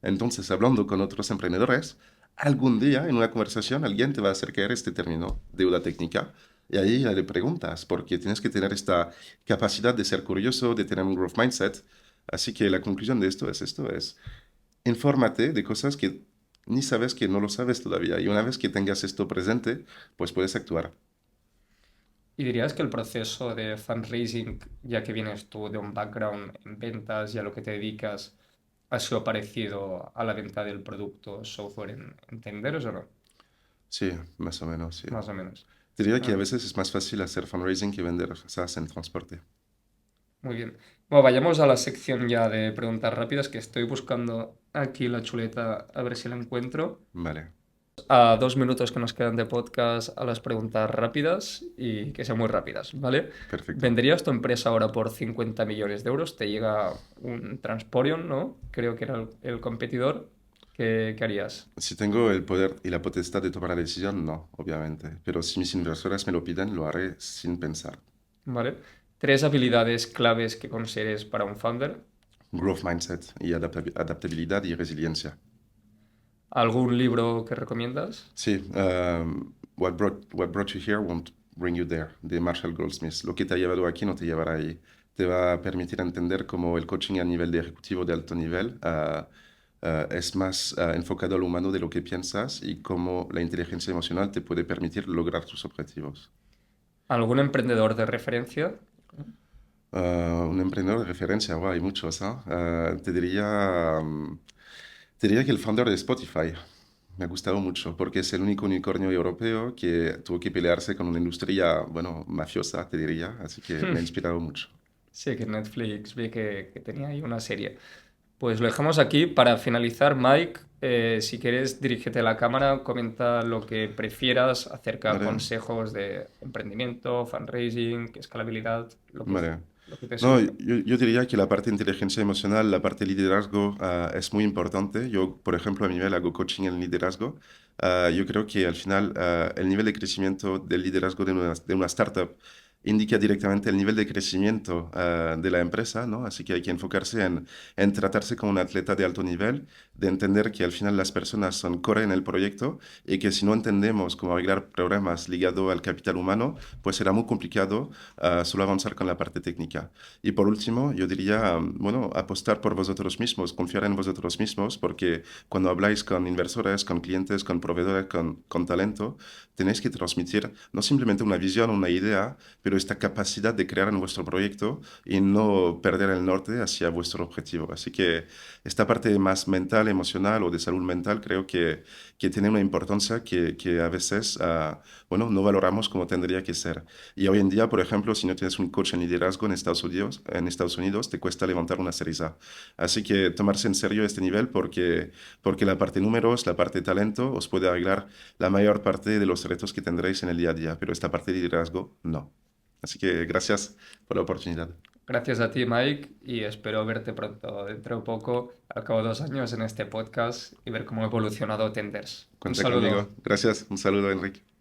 Entonces, hablando con otros emprendedores, algún día en una conversación alguien te va a hacer caer este término, deuda técnica, y ahí ya le preguntas, porque tienes que tener esta capacidad de ser curioso, de tener un growth mindset. Así que la conclusión de esto es, infórmate de cosas que ni sabes que no lo sabes todavía, y una vez que tengas esto presente, pues puedes actuar. ¿Y dirías que el proceso de fundraising, ya que vienes tú de un background en ventas y a lo que te dedicas, ha sido parecido a la venta del producto software en Tenderos o no? Sí, más o menos, sí. Más o menos. Diría que a Ah, veces es más fácil hacer fundraising que vender SaaS en transporte. muy bien. Bueno, vayamos a la sección ya de preguntas rápidas, que estoy buscando aquí la chuleta a ver si la encuentro. Vale, A 2 minutos que nos quedan de podcast a las preguntas rápidas y que sean muy rápidas, ¿vale? perfecto. ¿Venderías tu empresa ahora por 50 millones de euros? Te llega un Transporion, ¿no? Creo que era el competidor. ¿Qué harías? Si tengo el poder y la potestad de tomar la decisión, no, obviamente. Pero si mis inversores me lo piden, lo haré sin pensar. ¿Vale? 3 habilidades claves que consideres para un founder. Growth mindset y adaptabilidad y resiliencia. ¿Algún libro que recomiendas? Sí, what brought you here won't bring you there, de Marshall Goldsmith. Lo que te ha llevado aquí no te llevará ahí. Te va a permitir entender cómo el coaching a nivel de ejecutivo de alto nivel es más enfocado al humano de lo que piensas y cómo la inteligencia emocional te puede permitir lograr tus objetivos. ¿Algún emprendedor de referencia? Un emprendedor de referencia, wow, hay muchos, ¿ah? Te diría que el founder de Spotify me ha gustado mucho porque es el único unicornio europeo que tuvo que pelearse con una industria, bueno, mafiosa, te diría, así que me ha inspirado mucho. Sí, que Netflix vi que tenía ahí una serie. Pues lo dejamos aquí. Para finalizar, Mike, si quieres, dirígete a la cámara, comenta lo que prefieras acerca de Vale, consejos de emprendimiento, fundraising, escalabilidad, lo que vale. lo que te No, surge. yo diría que la parte de inteligencia emocional, la parte de liderazgo, es muy importante. Yo, por ejemplo, a mi nivel hago coaching en liderazgo. Yo creo que al final el nivel de crecimiento del liderazgo de una startup indica directamente el nivel de crecimiento de la empresa, ¿no? Así que hay que enfocarse en tratarse como un atleta de alto nivel, de entender que al final las personas son core en el proyecto y que si no entendemos cómo arreglar problemas ligados al capital humano, pues será muy complicado solo avanzar con la parte técnica. Y por último, yo diría, bueno, apostar por vosotros mismos, confiar en vosotros mismos, porque cuando habláis con inversores, con clientes, con proveedores, con talento, tenéis que transmitir no simplemente una visión, una idea, pero esta capacidad de crear en vuestro proyecto y no perder el norte hacia vuestro objetivo. Así que esta parte más mental, emocional o de salud mental creo que tiene una importancia que a veces, bueno, no valoramos como tendría que ser. Y hoy en día, por ejemplo, si no tienes un coach en liderazgo en Estados Unidos te cuesta levantar una Serie A. Así que tomarse en serio este nivel porque la parte números, la parte talento os puede arreglar la mayor parte de los retos que tendréis en el día a día, pero esta parte de liderazgo no. Así que gracias por la oportunidad. Gracias a ti, Mike, y espero verte pronto, dentro de poco, al cabo de 2 años, en este podcast y ver cómo ha evolucionado Tenders. Un Cuenta saludo. conmigo. Gracias. Un saludo, Enrique.